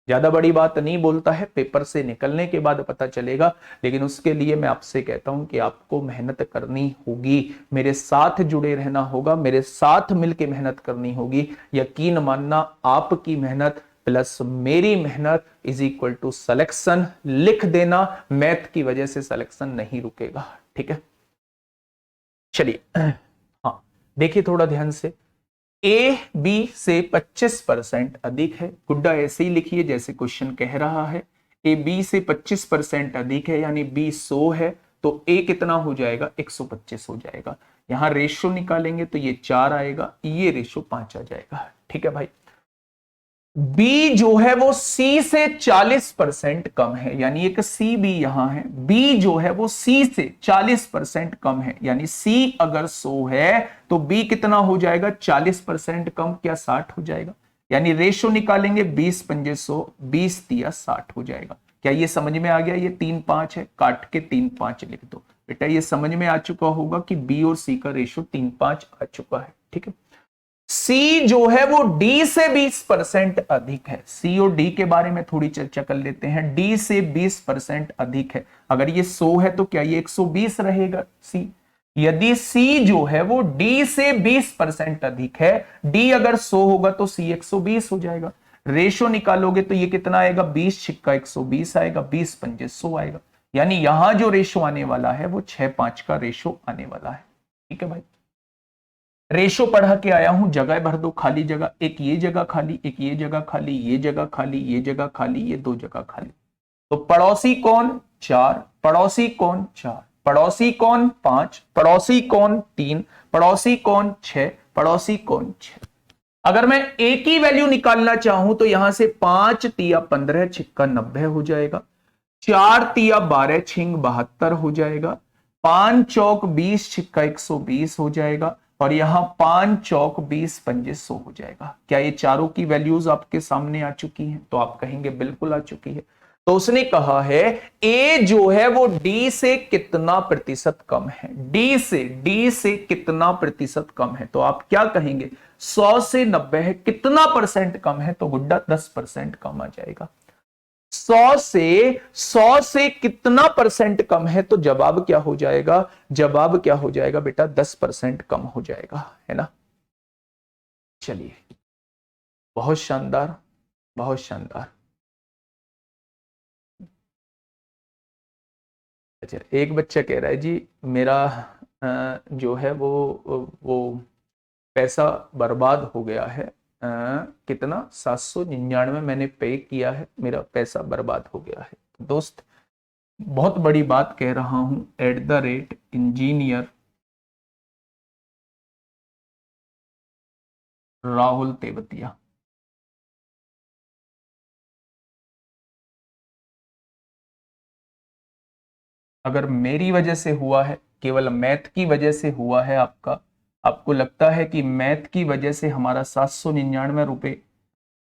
ज्यादा बड़ी बात नहीं बोलता है, पेपर से निकलने के बाद पता चलेगा, लेकिन उसके लिए मैं आपसे कहता हूं कि आपको मेहनत करनी होगी, मेरे साथ जुड़े रहना होगा, मेरे साथ मिलकर मेहनत करनी होगी। यकीन मानना आपकी मेहनत प्लस मेरी मेहनत इज इक्वल टू सिलेक्शन। लिख देना, मैथ की वजह से सिलेक्शन नहीं रुकेगा। ठीक है, चलिए हाँ देखिए थोड़ा ध्यान से, ए बी से 25% अधिक है। गुड्डा ऐसे ही लिखिए जैसे क्वेश्चन कह रहा है, ए बी से 25% अधिक है, यानी बी 100 है, तो ए कितना हो जाएगा, 125 हो जाएगा। यहां रेशो निकालेंगे तो ये 4 आएगा, ये रेशो 5 आ जाएगा। ठीक है भाई, बी जो है वो सी से 40% कम है, यानी एक सी बी यहां है, बी जो है वो सी से 40% कम है, यानी सी अगर 100 है तो बी कितना हो जाएगा, 40% कम, क्या 60 हो जाएगा। यानी रेशो निकालेंगे 20 पंजे 100, 20 तिया 60 हो जाएगा। क्या ये समझ में आ गया? ये 3 5 है, काट के 3 5 लिख दो बेटा। ये समझ में आ चुका होगा कि बी और सी का रेशो 3 5 आ चुका है। ठीक है, सी जो है वो डी से 20% अधिक है। सी और डी के बारे में थोड़ी चर्चा कर लेते हैं। डी से 20% अधिक है, अगर ये 100 है तो क्या ये 120 रहेगा सी? यदि सी जो है वो डी से 20% अधिक है, डी अगर 100 होगा तो सी 120 हो जाएगा। रेशो निकालोगे तो ये कितना आएगा, 20 छिक्का 120 आएगा, 20 पंजे 100 आएगा। यानी यहां जो रेशो आने वाला है वो 6-5 का रेशो आने वाला है। ठीक है भाई, रेशो पढ़ा के आया हूं, जगह भर दो, खाली जगह, एक ये जगह खाली, एक ये जगह खाली, ये जगह खाली, ये जगह खाली, ये 2 जगह खाली। तो पड़ोसी कौन, 4, पड़ोसी कौन 4, पड़ोसी कौन 5, पड़ोसी कौन 3, पड़ोसी कौन 6, पड़ोसी कौन 6। अगर मैं एक ही वैल्यू निकालना चाहूं तो यहां से 5 तिया 15 छिक्का 90 हो जाएगा, 4 तिया 12 छिंग 72 हो जाएगा, 5 चौक 20 छिक्का 120 हो जाएगा, और यहां 5 चौक 20 पंजे 100 हो जाएगा। क्या ये चारों की वैल्यूज आपके सामने आ चुकी हैं? तो आप कहेंगे बिल्कुल आ चुकी है। तो उसने कहा है ए जो है वो डी से कितना प्रतिशत कम है, डी से कितना प्रतिशत कम है? तो आप क्या कहेंगे, 100 से 90 है, कितना परसेंट कम है? तो गुड्डा 10% कम आ जाएगा। 100 से कितना परसेंट कम है? तो जवाब क्या हो जाएगा, जवाब क्या हो जाएगा बेटा, 10% कम हो जाएगा, है ना। चलिए, बहुत शानदार, बहुत शानदार। अच्छा, एक बच्चा कह रहा है जी मेरा जो है वो पैसा बर्बाद हो गया है, कितना 799 मैंने पे किया है, मेरा पैसा बर्बाद हो गया है। तो दोस्त बहुत बड़ी बात कह रहा हूं, @इंजीनियर राहुल तेवतिया। अगर मेरी वजह से हुआ है, केवल मैथ की वजह से हुआ है आपका, आपको लगता है कि मैथ की वजह से हमारा 799 रुपये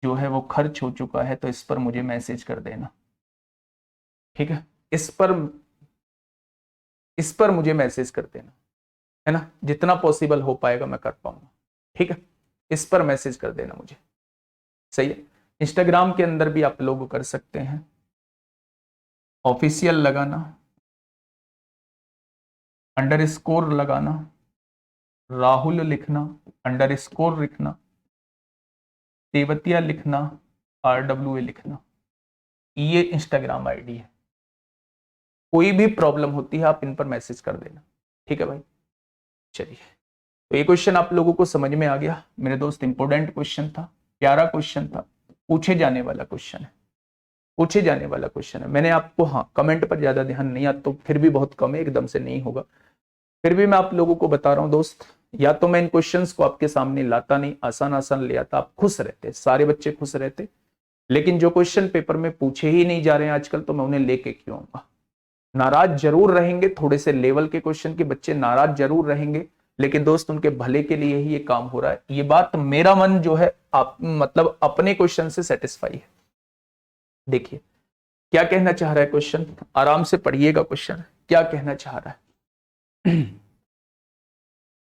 जो है वो खर्च हो चुका है, तो इस पर मुझे मैसेज कर देना, ठीक है। इस पर मुझे मैसेज कर देना, है ना, जितना पॉसिबल हो पाएगा मैं कर पाऊंगा, ठीक है। इस पर मैसेज कर देना मुझे, सही है। इंस्टाग्राम के अंदर भी आप लोग कर सकते हैं, ऑफिशियल लगाना, अंडरस्कोर लगाना, राहुल लिखना, अंडरस्कोर लिखना, तेवतिया लिखना, RWA लिखना, ये इंस्टाग्राम आईडी है। कोई भी प्रॉब्लम होती है आप इन पर मैसेज कर देना, ठीक है भाई। चलिए, तो ये क्वेश्चन आप लोगों को समझ में आ गया मेरे दोस्त। इंपॉर्टेंट क्वेश्चन था, प्यारा क्वेश्चन था, पूछे जाने वाला क्वेश्चन है, पूछे जाने वाला क्वेश्चन है। मैंने आपको, हाँ, कमेंट पर ज्यादा ध्यान नहीं, आता तो फिर भी बहुत कम है, एकदम से नहीं होगा, फिर भी मैं आप लोगों को बता रहा हूं दोस्त। या तो मैं इन क्वेश्चंस को आपके सामने लाता नहीं, आसान आसान ले आता, आप खुश रहते, सारे बच्चे खुश रहते। लेकिन जो क्वेश्चन पेपर में पूछे ही नहीं जा रहे हैं आजकल, तो मैं उन्हें लेके क्यों आऊंगा। नाराज जरूर रहेंगे, थोड़े से लेवल के क्वेश्चन के बच्चे नाराज जरूर रहेंगे, लेकिन दोस्त उनके भले के लिए ही ये काम हो रहा है। ये बात मेरा मन जो है आप मतलब अपने क्वेश्चन से सेटिस्फाई है। देखिए क्या कहना चाह रहा है क्वेश्चन, आराम से पढ़िएगा क्वेश्चन क्या कहना चाह रहा है।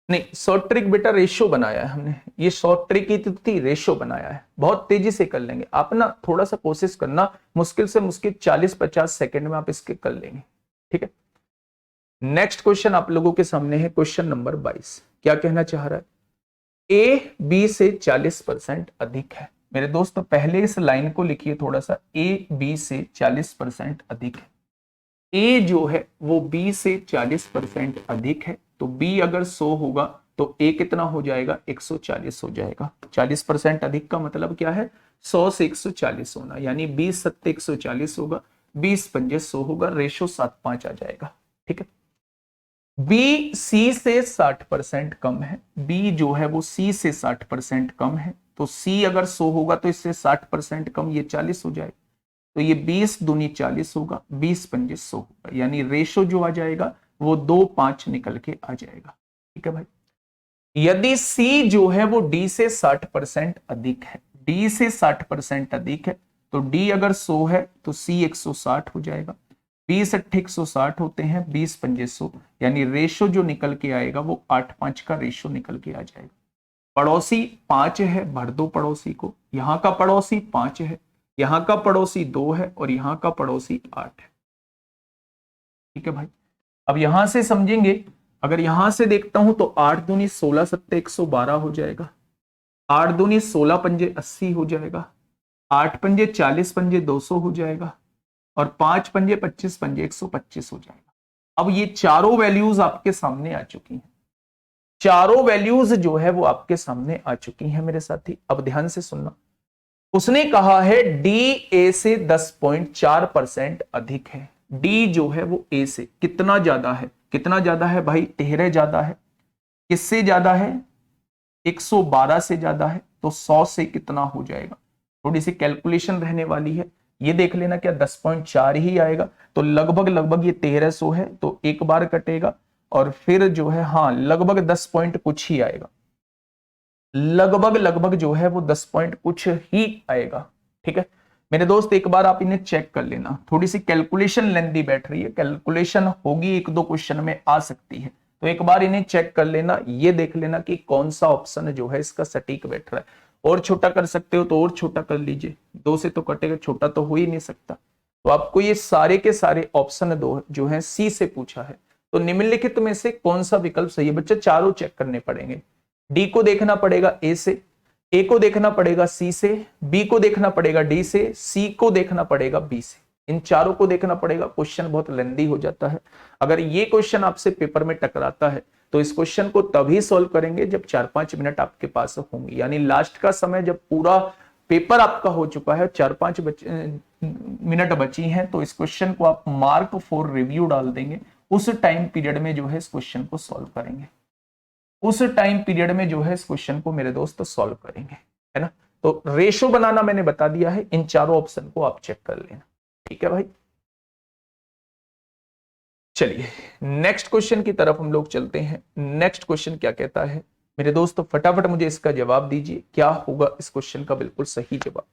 नहीं, शॉर्ट ट्रिक बेटा रेशो बनाया है हमने, ये शॉर्ट ट्रिक ही थी, रेशो बनाया है, बहुत तेजी से कर लेंगे आप ना, थोड़ा सा कोशिश करना, मुश्किल से मुश्किल 40-50 सेकंड में आप इसके कर लेंगे, ठीक है। नेक्स्ट क्वेश्चन आप लोगों के सामने है, क्वेश्चन नंबर 22। क्या कहना चाह रहा है, ए बी से 40% अधिक है। मेरे दोस्त पहले इस लाइन को लिखिए थोड़ा सा, ए बी से 40% अधिक है। ए जो है वो बी से 40% अधिक है, तो बी अगर 100 होगा तो ए कितना हो जाएगा, 140 हो जाएगा। 40% अधिक का मतलब क्या है, 100 से 140 होना, यानी 20 सत्ते 140 होगा, 20 पंजे 100 होगा, रेशो 7:5 आ जाएगा, ठीक है। बी सी से 60% कम है, बी जो है वो सी से 60% कम है, तो सी अगर 100 होगा तो इससे 60% कम, ये 40 हो जाएगा, तो ये 20 दूनी 40 होगा, 20 पंजे 100 होगा, यानी रेशो जो आ जाएगा वो 2:5 निकल के आ जाएगा, ठीक है भाई। यदि C जो है वो D से 60% अधिक है, D से 60% अधिक है, तो D अगर 100 है तो C 160 हो जाएगा, 20 अट्ठे 160 होते हैं, 20 पंजे 100, यानी रेशो जो निकल के आएगा वो 8:5 का रेशो निकल के आ जाएगा। पड़ोसी 5 है, भर दो पड़ोसी को, यहां का पड़ोसी 5 है, यहां का पड़ोसी 2 है, और यहां का पड़ोसी 8 है, ठीक है भाई। अब यहां से समझेंगे, अगर यहां से देखता हूं तो 8 दूनी 16 सत्ते 112 हो जाएगा, 8 दूनी 16 पंजे 80 हो जाएगा, 8 पंजे 40 पंजे 200 हो जाएगा, और 5 पंजे 25 पंजे 125 हो जाएगा। अब ये चारों वैल्यूज आपके सामने आ चुकी हैं, चारों वैल्यूज जो है वो आपके सामने आ चुकी हैं मेरे साथी। अब ध्यान से सुनना, उसने कहा है डी ए से 10.4% अधिक है। डी जो है वो ए से कितना ज्यादा है, कितना ज्यादा है भाई, 13 ज्यादा है। किससे ज्यादा है, 112 से ज्यादा है, तो 100 से कितना हो जाएगा, थोड़ी सी कैलकुलेशन रहने वाली है, ये देख लेना क्या 10.4 ही आएगा, तो लगभग लगभग ये 1300 है, तो एक बार कटेगा, और फिर जो है हाँ लगभग 10 पॉइंट कुछ ही आएगा, लगभग लगभग जो है वो 10 पॉइंट कुछ ही आएगा, ठीक है मेरे दोस्त। एक बार आप इन्हें चेक कर लेना, थोड़ी सी कैलकुलेशन लेंदी बैठ रही है, कैलकुलेशन होगी, एक दो क्वेश्चन में आ सकती है, तो एक बार इन्हें चेक कर लेना, ये देख लेना कि कौन सा ऑप्शन जो है इसका सटीक बैठ रहा है। और छोटा कर सकते हो तो और छोटा कर लीजिए, 2 से तो कटेगा, छोटा तो हो ही नहीं सकता। तो आपको ये सारे के सारे ऑप्शन दो जो है सी से पूछा है, तो निम्नलिखित में से कौन सा विकल्प सही है बच्चा, चारों चेक करने पड़ेंगे। डी को देखना पड़ेगा ए से, ए को देखना पड़ेगा सी से, बी को देखना पड़ेगा डी से, सी को देखना पड़ेगा बी से, इन चारों को देखना पड़ेगा। क्वेश्चन बहुत लेंदी हो जाता है, अगर ये क्वेश्चन आपसे पेपर में टकराता है तो इस क्वेश्चन को तभी सॉल्व करेंगे जब 4-5 मिनट आपके पास होंगे, यानी लास्ट का समय जब पूरा पेपर आपका हो चुका है, 4-5 मिनट बची हैं, तो इस क्वेश्चन को आप मार्क फॉर रिव्यू डाल देंगे, उस टाइम पीरियड में जो है इस क्वेश्चन को सॉल्व करेंगे, उस टाइम पीरियड में जो है इस क्वेश्चन को मेरे दोस्त सॉल्व करेंगे, है ना। तो रेशो बनाना मैंने बता दिया है, इन चारों ऑप्शन को आप चेक कर लेना, ठीक है भाई। चलिए नेक्स्ट क्वेश्चन की तरफ हम लोग चलते हैं। नेक्स्ट क्वेश्चन क्या कहता है मेरे दोस्त, फटाफट मुझे इसका जवाब दीजिए, क्या होगा इस क्वेश्चन का बिल्कुल सही जवाब।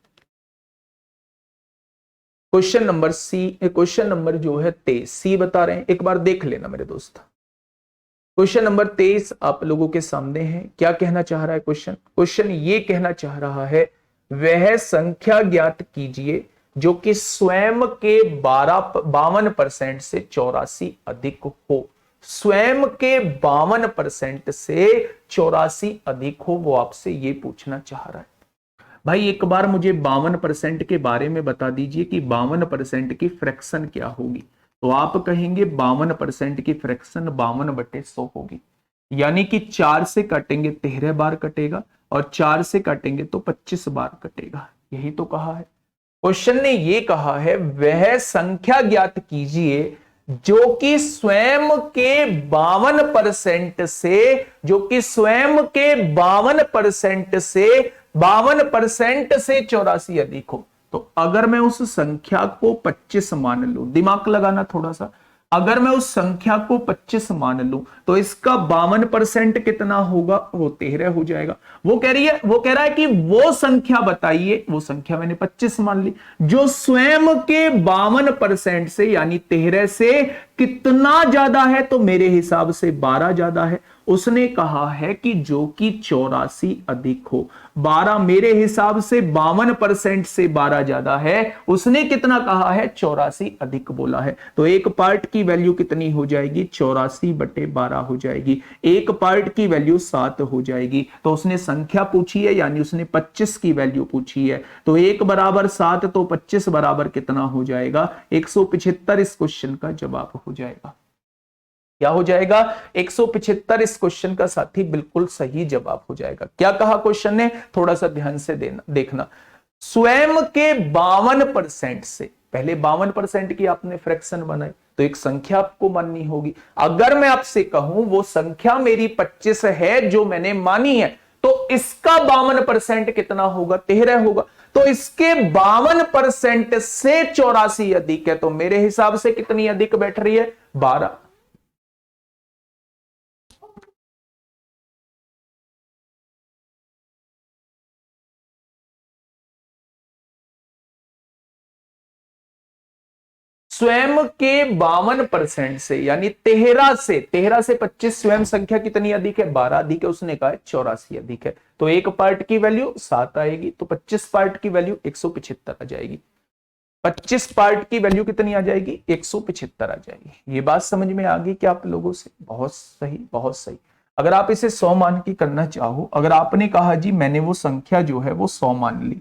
Question number C, question number जो है 23 सी बता रहे हैं, एक बार देख लेना मेरे दोस्त। क्वेश्चन नंबर 23 आप लोगों के सामने है। क्या कहना चाह रहा है क्वेश्चन? क्वेश्चन ये कहना चाह रहा है वह संख्या ज्ञात कीजिए जो कि स्वयं के 52% से 84 अधिक हो। स्वयं के 52% से 84 अधिक हो, वो आपसे ये पूछना चाह रहा है। भाई एक बार मुझे 52% के बारे में बता दीजिए कि 52% की फ्रैक्शन क्या होगी। तो आप कहेंगे 52% की फ्रैक्शन 52/100 होगी, यानी कि 4 से काटेंगे 13 बार कटेगा और 4 से काटेंगे तो 25 बार कटेगा। यही तो कहा है क्वेश्चन ने, ये कहा है वह संख्या ज्ञात कीजिए जो कि स्वयं के 52% से, जो कि स्वयं के 52% से 52% से 84 अधिक हो। तो अगर मैं उस संख्या को 25 मान लूं, दिमाग लगाना थोड़ा सा, अगर मैं उस संख्या को 25 मान लूं तो इसका 52% कितना होगा? वो 13 हो जाएगा। वो कह रहा है कि वो संख्या बताइए, वो संख्या मैंने 25 मान ली, जो स्वयं के 52% से यानी 13 से कितना ज्यादा है? तो मेरे हिसाब से 12 ज्यादा है। उसने कहा है कि जो कि 84 अधिक हो। 12 मेरे हिसाब से 52% से 12 ज्यादा है। उसने कितना कहा है? 84 अधिक बोला है। तो एक पार्ट की वैल्यू कितनी हो जाएगी? 84/12 हो जाएगी। एक पार्ट की वैल्यू 7 हो जाएगी। तो उसने संख्या पूछी है, यानी उसने 25 की वैल्यू पूछी है। तो 1 बराबर 7 तो 25 बराबर कितना हो जाएगा? 175 इस क्वेश्चन का जवाब हो जाएगा। क्या हो जाएगा? 175 इस क्वेश्चन का साथी बिल्कुल सही जवाब हो जाएगा। क्या कहा क्वेश्चन ने? थोड़ा सा ध्यान से देखना। स्वयं के 52% से, पहले 52% की आपने फ्रैक्शन बनाई तो एक संख्या आपको माननी होगी। अगर मैं आपसे कहूं वो संख्या मेरी 25 है जो मैंने मानी है, तो इसका 52% कितना होगा? 13 होगा। तो इसके 52% से 84 अधिक है, तो मेरे हिसाब से कितनी अधिक बैठ रही है? 12। स्वयं के 52% से यानी 13 से 25 स्वयं संख्या कितनी अधिक है? 12 अधिक है। उसने कहा 84 अधिक है। तो एक पार्ट की वैल्यू 7 आएगी, तो 25 पार्ट की वैल्यू 175 आ जाएगी। 25 पार्ट की वैल्यू कितनी आ जाएगी? 175 आ जाएगी। ये बात समझ में आ गई क्या आप लोगों से? बहुत सही, बहुत सही। अगर आप इसे 100 मान की करना चाहो, अगर आपने कहा जी मैंने वो संख्या जो है वो 100 मान ली,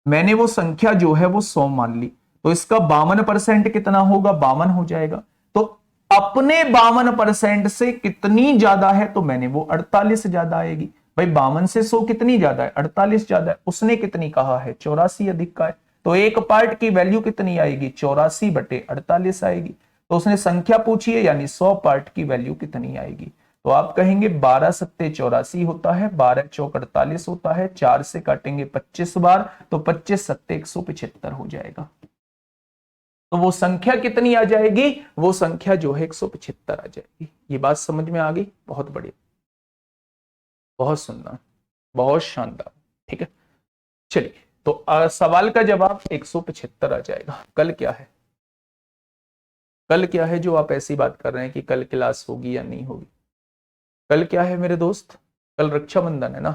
मैंने वो संख्या जो है वो 100 मान ली, तो इसका 52% कितना होगा? 52 हो जाएगा। तो अपने 52% से कितनी ज्यादा है? तो मैंने वो 48 ज्यादा आएगी। भाई 52 से 100 कितनी ज्यादा है? 48 ज्यादा है। उसने कितनी कहा है? 84 अधिक का है। तो एक पार्ट की वैल्यू कितनी आएगी? 84/48 आएगी। तो उसने संख्या पूछी है, यानी 100 पार्ट की वैल्यू कितनी आएगी? तो आप कहेंगे 12 सत्ते 84 होता है, 12 चौक 48 होता है, 4 से काटेंगे 25 बार, तो 25 सत्ते 175 हो जाएगा। तो वो संख्या कितनी आ जाएगी? वो संख्या जो है 175 आ जाएगी। ये बात समझ में आ गई? बहुत बढ़िया, बहुत सुंदर, बहुत शानदार। ठीक है, चलिए तो सवाल का जवाब 175 आ जाएगा। कल क्या है? कल क्या है जो आप ऐसी बात कर रहे हैं कि कल क्लास होगी या नहीं होगी? कल क्या है मेरे दोस्त? कल रक्षाबंधन है ना।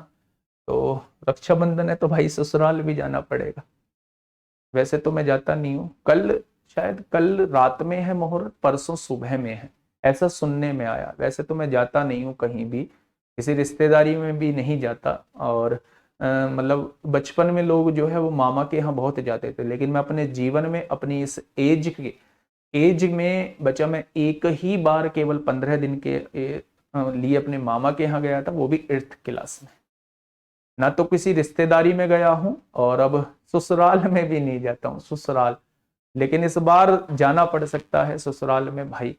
तो रक्षाबंधन है तो भाई ससुराल भी जाना पड़ेगा। वैसे तो मैं जाता नहीं हूँ। कल शायद कल रात में है मुहूर्त, परसों सुबह में है, ऐसा सुनने में आया। वैसे तो मैं जाता नहीं हूँ कहीं भी, किसी रिश्तेदारी में भी नहीं जाता। और मतलब बचपन में लोग जो है वो मामा के यहाँ बहुत जाते थे, लेकिन मैं अपने जीवन में अपनी इस एज में बचा, मैं एक ही बार केवल 15 दिन के लिए अपने मामा के यहाँ गया था, वो भी 8th क्लास में। ना तो किसी रिश्तेदारी में गया हूं और अब ससुराल में भी नहीं जाता हूं। ससुराल, लेकिन इस बार जाना पड़ सकता है ससुराल में भाई।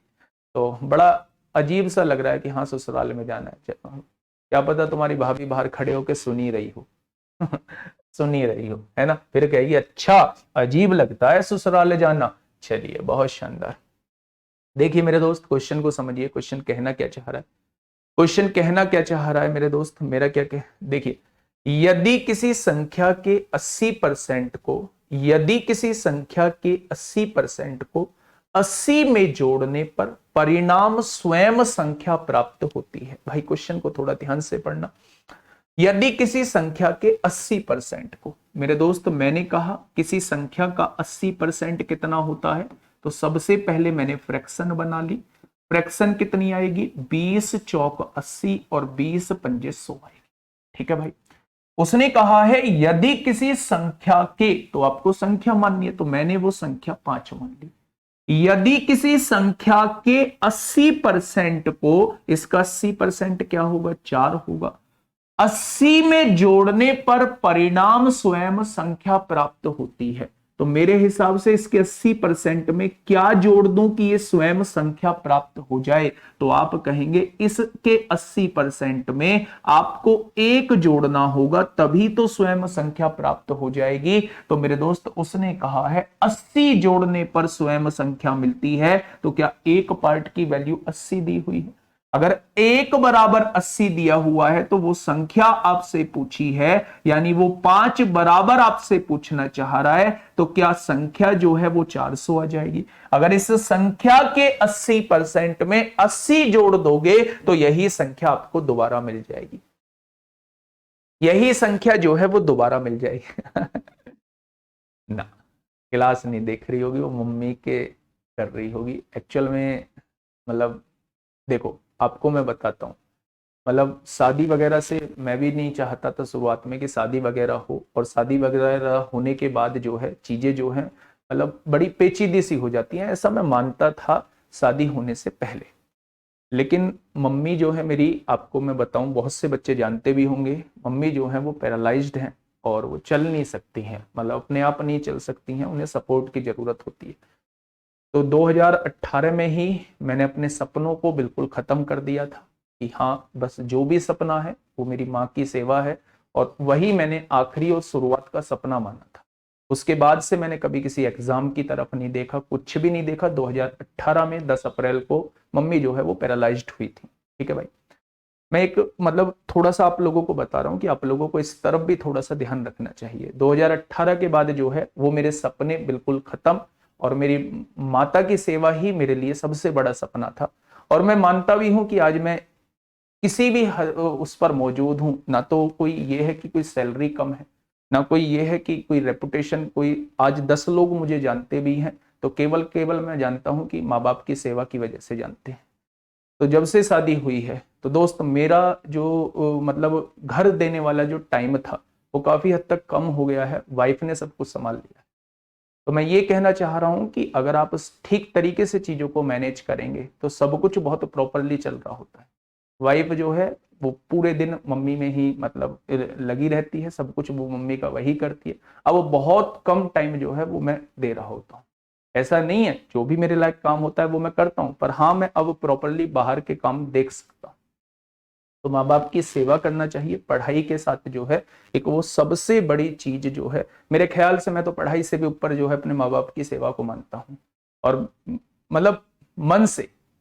तो बड़ा अजीब सा लग रहा है कि हाँ ससुराल में जाना है। क्या पता तुम्हारी भाभी बाहर खड़े होकर सुन ही रही हो सुन ही रही हो, है ना, फिर कहेगी अच्छा अजीब लगता है ससुराल जाना। चलिए बहुत शानदार। देखिए मेरे दोस्त, क्वेश्चन को समझिए, क्वेश्चन कहना क्या चाह रहा है। क्वेश्चन कहना क्या चाह रहा है मेरे दोस्त, मेरा क्या कह, देखिए, यदि किसी संख्या के 80% को, यदि किसी संख्या के 80% को 80 में जोड़ने पर परिणाम स्वयं संख्या प्राप्त होती है। भाई क्वेश्चन को थोड़ा ध्यान से पढ़ना। यदि किसी संख्या के 80% को, मेरे दोस्त मैंने कहा किसी संख्या का 80% कितना होता है, तो सबसे पहले मैंने फ्रैक्शन बना ली। फ्रैक्शन कितनी आएगी, 20 चौक 80 और 20 पंजे 100 आएगी। ठीक है भाई। उसने कहा है यदि किसी संख्या के, तो आपको संख्या माननी है, तो मैंने वो संख्या 5 मान ली। यदि किसी संख्या के 80% को, इसका 80% क्या होगा, 4 होगा, 80 में जोड़ने पर परिणाम स्वयं संख्या प्राप्त होती है। तो मेरे हिसाब से इसके 80% में क्या जोड़ दूं कि ये स्वयं संख्या प्राप्त हो जाए, तो आप कहेंगे इसके 80% में आपको 1 जोड़ना होगा, तभी तो स्वयं संख्या प्राप्त हो जाएगी। तो मेरे दोस्त उसने कहा है 80 जोड़ने पर स्वयं संख्या मिलती है, तो क्या एक पार्ट की वैल्यू 80 दी हुई है? अगर 1 बराबर 80 दिया हुआ है तो वो संख्या आपसे पूछी है, यानी वो 5 बराबर आपसे पूछना चाह रहा है, तो क्या संख्या जो है वो 400 आ जाएगी। अगर इस संख्या के 80% में 80 जोड़ दोगे तो यही संख्या आपको दोबारा मिल जाएगी, यही संख्या जो है वो दोबारा मिल जाएगी। ना, क्लास नहीं देख रही होगी, वो मम्मी के कर रही होगी एक्चुअल में। मतलब देखो आपको मैं बताता हूँ, मतलब शादी वगैरह से मैं भी नहीं चाहता था शुरुआत में कि शादी वगैरह हो, और शादी वगैरह होने के बाद जो है चीजें जो है मतलब बड़ी पेचीदी सी हो जाती हैं, ऐसा मैं मानता था शादी होने से पहले। लेकिन मम्मी जो है मेरी, आपको मैं बताऊं, बहुत से बच्चे जानते भी होंगे, मम्मी जो है वो पैरालाइज्ड हैं और वो चल नहीं सकती हैं, मतलब अपने आप नहीं चल सकती हैं, उन्हें सपोर्ट की जरूरत होती है। तो 2018 में ही मैंने अपने सपनों को बिल्कुल खत्म कर दिया था कि हाँ बस जो भी सपना है वो मेरी माँ की सेवा है, और वही मैंने आखिरी और शुरुआत का सपना माना था। उसके बाद से मैंने कभी किसी एग्जाम की तरफ नहीं देखा, कुछ भी नहीं देखा। 2018 में 10 अप्रैल को मम्मी जो है वो पैरालाइज्ड हुई थी। ठीक है भाई। मैं एक मतलब थोड़ा सा आप लोगों को बता रहा हूँ कि आप लोगों को इस तरफ भी थोड़ा सा ध्यान रखना चाहिए। 2018 के बाद जो है वो मेरे सपने बिल्कुल खत्म, और मेरी माता की सेवा ही मेरे लिए सबसे बड़ा सपना था। और मैं मानता भी हूं कि आज मैं किसी भी उस पर मौजूद हूं, ना तो कोई ये है कि कोई सैलरी कम है, ना कोई ये है कि कोई रेपुटेशन, कोई आज 10 लोग मुझे जानते भी हैं तो केवल केवल मैं जानता हूं कि माँ बाप की सेवा की वजह से जानते हैं। तो जब से शादी हुई है तो दोस्त मेरा जो मतलब घर देने वाला जो टाइम था वो काफी हद तक कम हो गया है, वाइफ ने सब कुछ संभाल लिया। तो मैं ये कहना चाह रहा हूं कि अगर आप ठीक तरीके से चीजों को मैनेज करेंगे तो सब कुछ बहुत प्रॉपरली चल रहा होता है। वाइफ जो है वो पूरे दिन मम्मी में ही मतलब लगी रहती है, सब कुछ वो मम्मी का वही करती है। अब वो बहुत कम टाइम जो है वो मैं दे रहा होता हूँ। ऐसा नहीं है, जो भी मेरे लायक काम होता है वो मैं करता हूँ, पर हाँ मैं अब प्रॉपरली बाहर के काम देख सकता हूँ। तो माँ बाप की सेवा करना चाहिए, पढ़ाई के साथ जो है एक वो सबसे बड़ी चीज जो है मेरे ख्याल से, मैं तो पढ़ाई से भी ऊपर जो है अपने माँ बाप की सेवा को मानता हूँ। और मतलब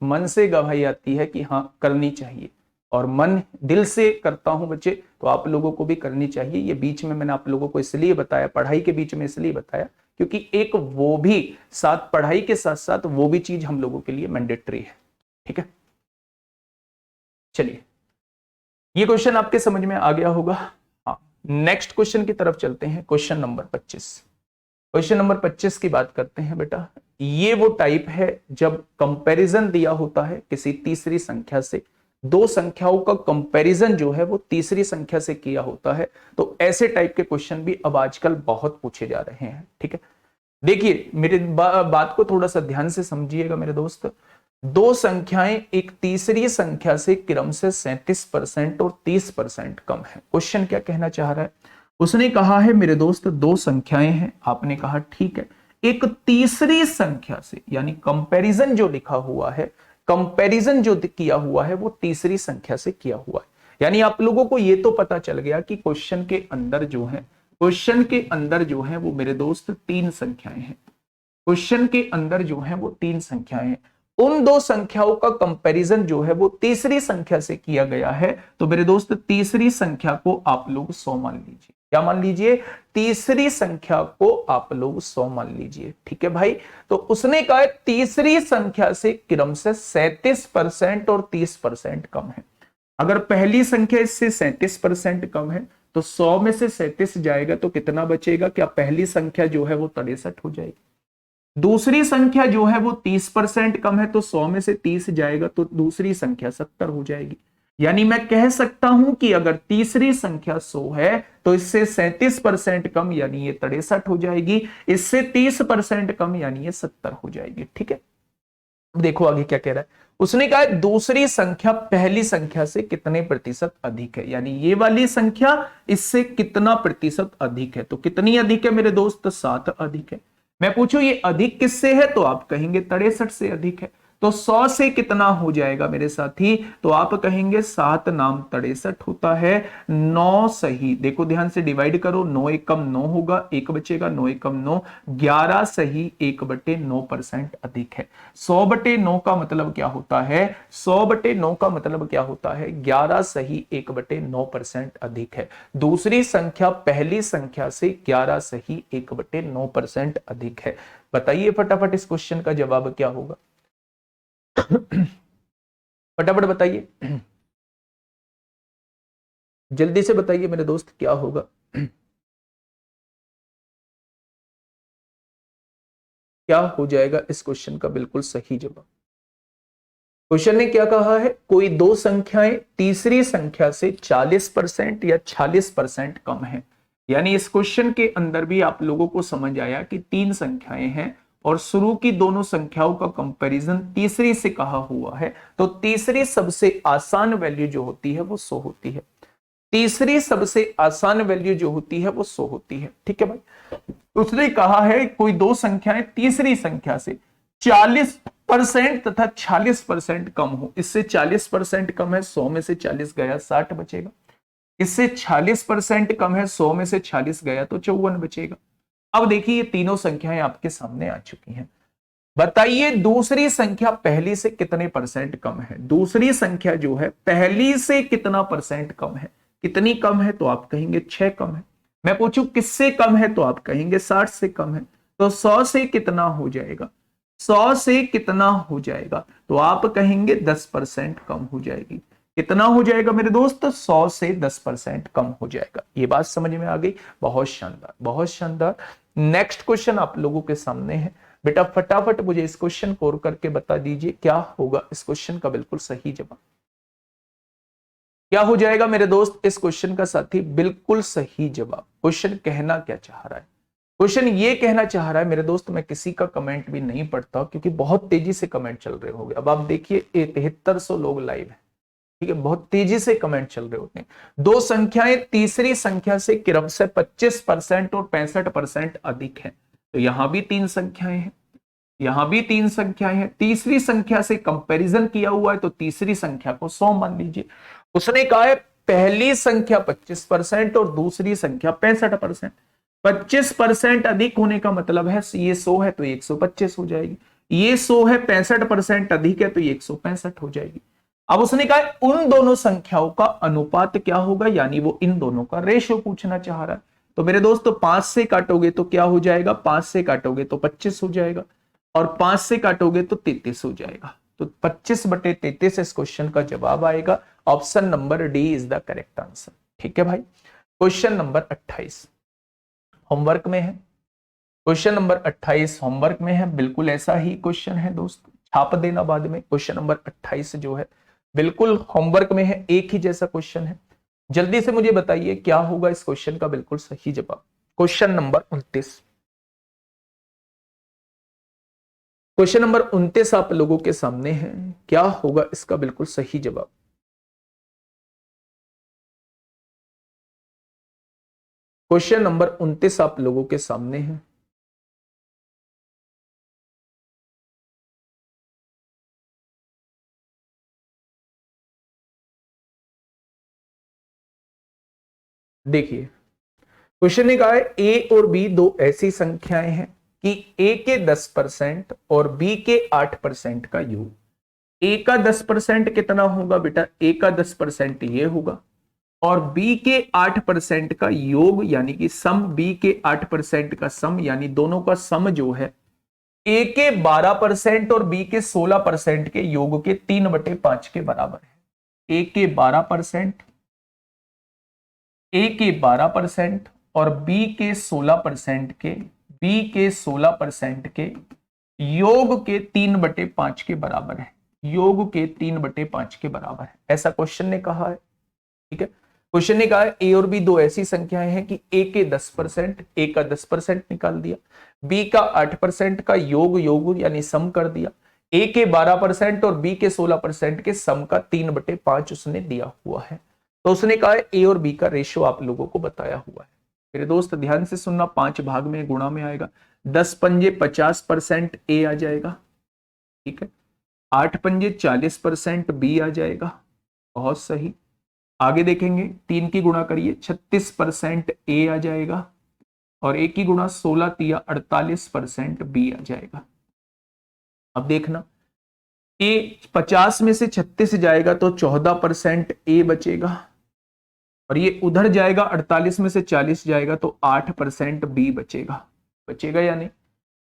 मन से गवाही आती है कि हाँ करनी चाहिए, और मन दिल से करता हूं बच्चे, तो आप लोगों को भी करनी चाहिए। ये बीच में मैंने आप लोगों को इसलिए बताया, पढ़ाई के बीच में इसलिए बताया क्योंकि एक वो भी साथ, पढ़ाई के साथ साथ वो भी चीज हम लोगों के लिए मैंडेटरी है। ठीक है, चलिए ये क्वेश्चन आपके समझ में आ गया होगा। हाँ, नेक्स्ट क्वेश्चन की तरफ चलते हैं। क्वेश्चन नंबर 25, क्वेश्चन नंबर 25 की बात करते हैं बेटा। ये वो टाइप है जब कंपैरिजन दिया होता है किसी तीसरी संख्या से, दो संख्याओं का कंपैरिजन जो है वो तीसरी संख्या से किया होता है। तो ऐसे टाइप के क्वेश्चन भी अब आजकल बहुत पूछे जा रहे हैं। ठीक है, देखिए मेरे बात को थोड़ा सा ध्यान से समझिएगा मेरे दोस्त। दो संख्याएं एक तीसरी संख्या से क्रम से 37% और 30% कम है। क्वेश्चन क्या कहना चाह रहा है, उसने कहा है मेरे दोस्त दो संख्याएं हैं, आपने कहा ठीक है, एक तीसरी संख्या से, यानी कंपैरिजन जो लिखा हुआ है, कंपैरिजन जो किया हुआ है वो तीसरी संख्या से किया हुआ है। यानी आप लोगों को ये तो पता चल गया कि क्वेश्चन के अंदर जो है, क्वेश्चन के अंदर जो है वो मेरे दोस्त तीन संख्याएं हैं। क्वेश्चन के अंदर जो है वो तीन संख्याएं हैं। उन दो संख्याओं का कंपैरिजन जो है वो तीसरी संख्या से किया गया है। तो मेरे दोस्त तीसरी संख्या को आप लोग 100 मान लीजिए। क्या मान लीजिए? तीसरी संख्या को आप लोग 100 मान लीजिए। ठीक है भाई। तो उसने कहा है तीसरी संख्या से क्रमशः 37% और 30% कम है। अगर पहली संख्या इससे 37% कम है तो 100 में से 37 जाएगा तो कितना बचेगा? क्या पहली संख्या जो है वो 63 हो जाएगी। दूसरी संख्या जो है वो 30% कम है तो 100 में से 30 जाएगा तो दूसरी संख्या 70 हो जाएगी। यानी मैं कह सकता हूं कि अगर तीसरी संख्या 100 है तो इससे 37% कम यानी ये 63 हो जाएगी, इससे 30% कम यानी ये 70 हो जाएगी। ठीक है। देखो आगे क्या कह रहा है। उसने कहा दूसरी संख्या पहली संख्या से कितने प्रतिशत अधिक है, यानी ये वाली संख्या इससे कितना प्रतिशत अधिक है। तो कितनी अधिक है मेरे दोस्त? 7 अधिक है। मैं पूछूं ये अधिक किससे है तो आप कहेंगे 63 से अधिक है। तो 100 से कितना हो जाएगा मेरे साथी? तो आप कहेंगे 7 नाम 63 होता है। 9 सही, देखो ध्यान से डिवाइड करो, 9 एकम 9 होगा, एक बचेगा, 9 एकम 9, 11 सही 1/9% अधिक है। 100/9 का मतलब क्या होता है? 100/9 का मतलब क्या होता है? 11 सही 1/9% अधिक है। दूसरी संख्या पहली संख्या से 11 सही 1/9% अधिक है। बताइए फटाफट इस क्वेश्चन का जवाब क्या होगा? फटाफट बताइए, जल्दी से बताइए मेरे दोस्त क्या होगा? क्या हो जाएगा इस क्वेश्चन का बिल्कुल सही जवाब? क्वेश्चन ने क्या कहा है? कोई दो संख्याएं तीसरी संख्या से 40% या 46% कम है। यानी इस क्वेश्चन के अंदर भी आप लोगों को समझ आया कि तीन संख्याएं हैं और शुरू की दोनों संख्याओं का कंपैरिजन तीसरी से कहा हुआ है। तो तीसरी सबसे आसान वैल्यू जो होती है वो 100 होती है। तीसरी सबसे आसान वैल्यू जो होती है वो 100 होती है। ठीक है भाई। उसने कहा है कोई दो संख्याएं तीसरी संख्या से 40% तथा 46% कम हो। इससे 40% कम है, 100 में से 40 गया 60 बचेगा। इससे 40% कम है, 100 में से 40 गया तो 54 बचेगा। अब देखिए ये तीनों संख्याएं आपके सामने आ चुकी हैं। बताइए दूसरी संख्या पहली से कितने परसेंट कम है? दूसरी संख्या जो है पहली से कितना परसेंट कम है? कितनी कम है? तो आप कहेंगे 6 कम है। मैं पूछूं किससे कम है तो आप कहेंगे 60 से कम है। तो 100 से कितना हो जाएगा? 100 से कितना हो जाएगा? तो आप कहेंगे 10% कम हो जाएगी। कितना हो जाएगा मेरे दोस्त? 100 से 10% कम हो जाएगा। ये बात समझ में आ गई? बहुत शानदार, बहुत शानदार। नेक्स्ट क्वेश्चन आप लोगों के सामने है। बेटा फटाफट मुझे इस क्वेश्चन को और करके बता दीजिए क्या होगा इस क्वेश्चन का बिल्कुल सही जवाब? क्या हो जाएगा मेरे दोस्त इस क्वेश्चन का साथी बिल्कुल सही जवाब? क्वेश्चन कहना क्या चाह रहा है? क्वेश्चन ये कहना चाह रहा है मेरे दोस्त, मैं किसी का कमेंट भी नहीं पढ़ता क्योंकि बहुत तेजी से कमेंट चल रहे होंगे। अब आप देखिए 7300 लोग लाइव हैं। ठीक है, बहुत तेजी से कमेंट चल रहे होते हैं। दो संख्याएं तीसरी संख्या से क्रमशः 25% और 65% अधिक है। तो यहां भी तीन संख्याएं हैं, यहां भी तीन संख्याएं हैं। तीसरी संख्या से कंपैरिजन किया हुआ है तो तीसरी संख्या को 100 मान लीजिए। उसने कहा है पहली संख्या 25% और दूसरी संख्या 65%। 25% अधिक होने का मतलब है ये 100 है तो ये 125 हो जाएगी। ये 100 है, 65% अधिक है तो ये 165 हो जाएगी। अब उसने कहा उन दोनों संख्याओं का अनुपात क्या होगा, यानी वो इन दोनों का रेशियो पूछना चाह रहा है। तो मेरे दोस्तों 5 से काटोगे तो क्या हो जाएगा? 5 से काटोगे तो 25 हो जाएगा और 5 से काटोगे तो 33 हो जाएगा। तो 25/33 इस क्वेश्चन का जवाब आएगा। Option number D is the correct answer. ठीक है भाई। क्वेश्चन नंबर 28 होमवर्क में है। क्वेश्चन नंबर 28 होमवर्क में है, बिल्कुल ऐसा ही क्वेश्चन है दोस्त, छाप देना बाद में। क्वेश्चन नंबर 28 जो है बिल्कुल होमवर्क में है, एक ही जैसा क्वेश्चन है। जल्दी से मुझे बताइए क्या होगा इस क्वेश्चन का बिल्कुल सही जवाब? Question number 29। क्वेश्चन नंबर 29 आप लोगों के सामने है। क्या होगा इसका बिल्कुल सही जवाब? क्वेश्चन नंबर 29 आप लोगों के सामने है। देखिए क्वेश्चन ने कहा है ए और बी दो ऐसी संख्याएं हैं कि ए के 10% और बी के 8% का योग। ए का 10% कितना होगा बेटा, ए का 10% ये होगा और बी के 8% का योग यानी कि सम, बी के 8% का सम यानी दोनों का सम जो है ए के 12% और बी के 16% के योग के 3/5 के बराबर है। ए के 12%, ए के 12% और बी के 16% के योग के 3/5 के बराबर है। योग के 3/5 के बराबर है, ऐसा क्वेश्चन ने कहा है। ठीक है, क्वेश्चन ने कहा है ए और बी दो ऐसी संख्याएं हैं कि ए के 10%, ए का 10% निकाल दिया, बी का 8% का योग यानी सम कर दिया, ए के 12% और बी के 16% के सम का 3/5 उसने दिया हुआ है। तो उसने कहा है ए और बी का रेशियो आप लोगों को बताया हुआ है। मेरे दोस्त ध्यान से सुनना, 5 भाग में गुणा में आएगा। 10 पंजे 50% ए आ जाएगा, ठीक है। 8 पंजे 40% बी आ जाएगा, बहुत सही। आगे देखेंगे 3 की गुणा करिए, 36% ए आ जाएगा और ए की गुणा 16 तिया 48% बी आ जाएगा। अब देखना ए 50 में से 36 जाएगा तो 14% ए बचेगा और ये उधर जाएगा 48 में से 40 जाएगा तो 8% बी बचेगा। बचेगा या नहीं?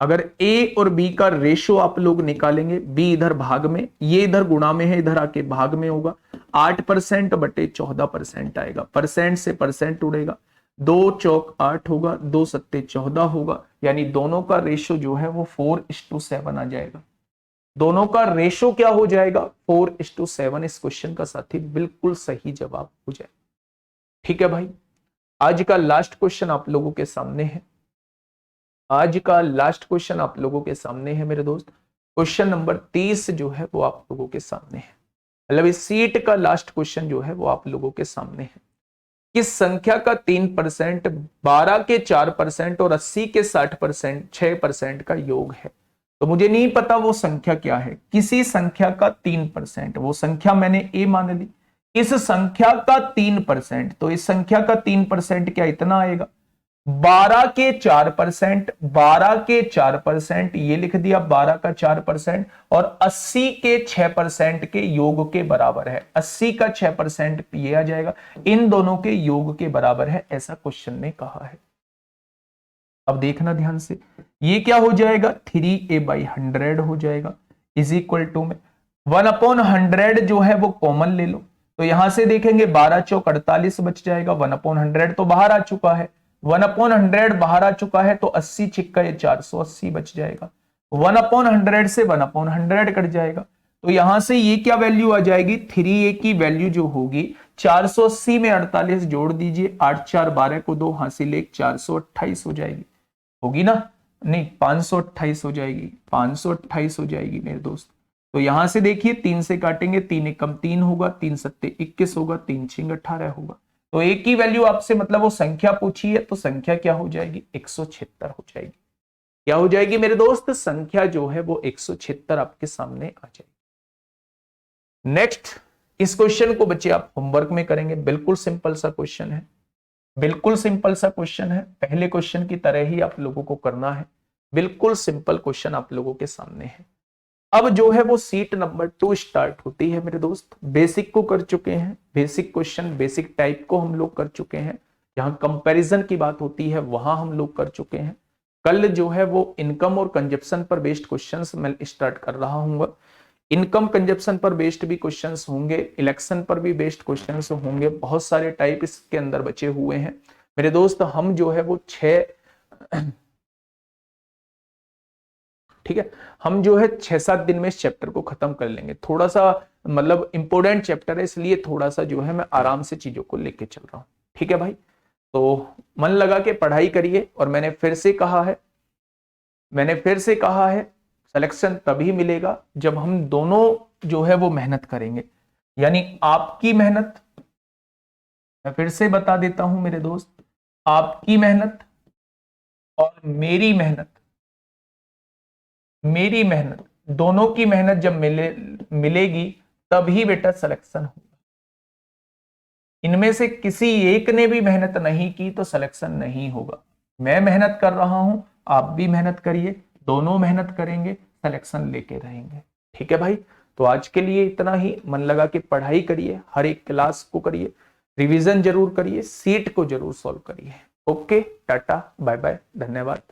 अगर ए और बी का रेशो आप लोग निकालेंगे, बी इधर भाग में, ये इधर गुणा में है, इधर आके भाग में होगा, 8% बटे 14% आएगा। परसेंट से परसेंट उड़ेगा, 2 चौक 8 होगा, 2 सत्ते 14 होगा, यानी दोनों का रेशो जो है वो 4:7 आ जाएगा। दोनों का रेशो क्या हो जाएगा? 4:7। इस क्वेश्चन का साथी बिल्कुल सही जवाब हो जाएगा। ठीक है भाई, आज का लास्ट क्वेश्चन आप लोगों के सामने है। आज का लास्ट क्वेश्चन आप लोगों के सामने है मेरे दोस्त। क्वेश्चन नंबर 30 जो है वो आप लोगों के सामने है, मतलब इस सीट का लास्ट क्वेश्चन जो है वो आप लोगों के सामने है। किस संख्या का 3%, 12 के 4% और 80 के 60%, 6% का योग है? तो मुझे नहीं पता वो संख्या क्या है। किसी संख्या का 3%, वो संख्या मैंने ए मान ली, इस संख्या का 3%, तो इस संख्या का 3% क्या इतना आएगा? 12 के 4%, 12 के 4% ये लिख दिया, 12 का 4% और 80 के 6% के योग के बराबर है। 80 का 6% ये आ जाएगा, इन दोनों के योग के बराबर है, ऐसा क्वेश्चन ने कहा है। अब देखना ध्यान से, ये क्या हो जाएगा? 3a/100 हो जाएगा, इज इक्वल टू में 1/100 जो है वो कॉमन ले लो, तो यहां से देखेंगे 12 चौक 48 बच जाएगा, 1/100 तो बाहर आ चुका है, 1/100 बाहर आ चुका है तो 80 छिक्का ये 480 बच जाएगा, 1/100 से 1/100 कट जाएगा, तो यहां से ये क्या वैल्यू आ जाएगी? 3a की वैल्यू जो होगी 480 में 48 जोड़ दीजिए, 8 4 12 को 2 हासिल 1, 428 हो जाएगी, होगी ना? नहीं, 528 हो जाएगी, 528 हो जाएगी मेरे दोस्त। तो यहां से देखिए 3 से काटेंगे, 3 एकम 3 होगा, 3 सत्ते 21 होगा, 3 छिंग 18 होगा, तो एक की वैल्यू आपसे मतलब वो संख्या पूछी है, तो संख्या क्या हो जाएगी? 176 हो जाएगी। क्या हो जाएगी मेरे दोस्त? संख्या जो है वो 176 आपके सामने आ जाएगी। नेक्स्ट, इस क्वेश्चन को बच्चे आप होमवर्क में करेंगे, बिल्कुल सिंपल सा क्वेश्चन है, बिल्कुल सिंपल सा क्वेश्चन है, पहले क्वेश्चन की तरह ही आप लोगों को करना है, बिल्कुल सिंपल क्वेश्चन आप लोगों के सामने है। अब जो है वो सीट नंबर 2 स्टार्ट होती है मेरे दोस्त। बेसिक को कर चुके हैं, बेसिक क्वेश्चन, बेसिक टाइप को हम लोग कर चुके हैं, जहां कंपैरिजन की बात होती है वहां हम लोग कर चुके हैं। कल जो है वो इनकम और कंजप्शन पर बेस्ड क्वेश्चंस मैं स्टार्ट कर रहा हूँ। इनकम कंजप्शन पर बेस्ड भी क्वेश्चंस होंगे, इलेक्शन पर भी बेस्ड क्वेश्चंस होंगे, बहुत सारे टाइप इसके अंदर बचे हुए हैं मेरे दोस्त। हम जो है वो 6 ठीक है, हम जो है 6-7 दिन में इस चैप्टर को खत्म कर लेंगे। थोड़ा सा मतलब इंपोर्टेंट चैप्टर है, इसलिए थोड़ा सा जो है मैं आराम से चीजों को लेके चल रहा हूं। ठीक है भाई, तो मन लगा के पढ़ाई करिए। और मैंने फिर से कहा है सिलेक्शन तभी मिलेगा जब हम दोनों जो है वो मेहनत करेंगे, यानी आपकी मेहनत, मैं फिर से बता देता हूं मेरे दोस्त, आपकी मेहनत और मेरी मेहनत दोनों की मेहनत जब मिलेगी तभी बेटा सिलेक्शन होगा। इनमें से किसी एक ने भी मेहनत नहीं की तो सिलेक्शन नहीं होगा। मैं मेहनत कर रहा हूं आप भी मेहनत करिए, दोनों मेहनत करेंगे, सिलेक्शन लेके रहेंगे। ठीक है भाई, तो आज के लिए इतना ही। मन लगा के पढ़ाई करिए, हर एक क्लास को करिए, रिवीजन जरूर करिए, सीट को जरूर सॉल्व करिए। ओके, टाटा बाय बाय, धन्यवाद।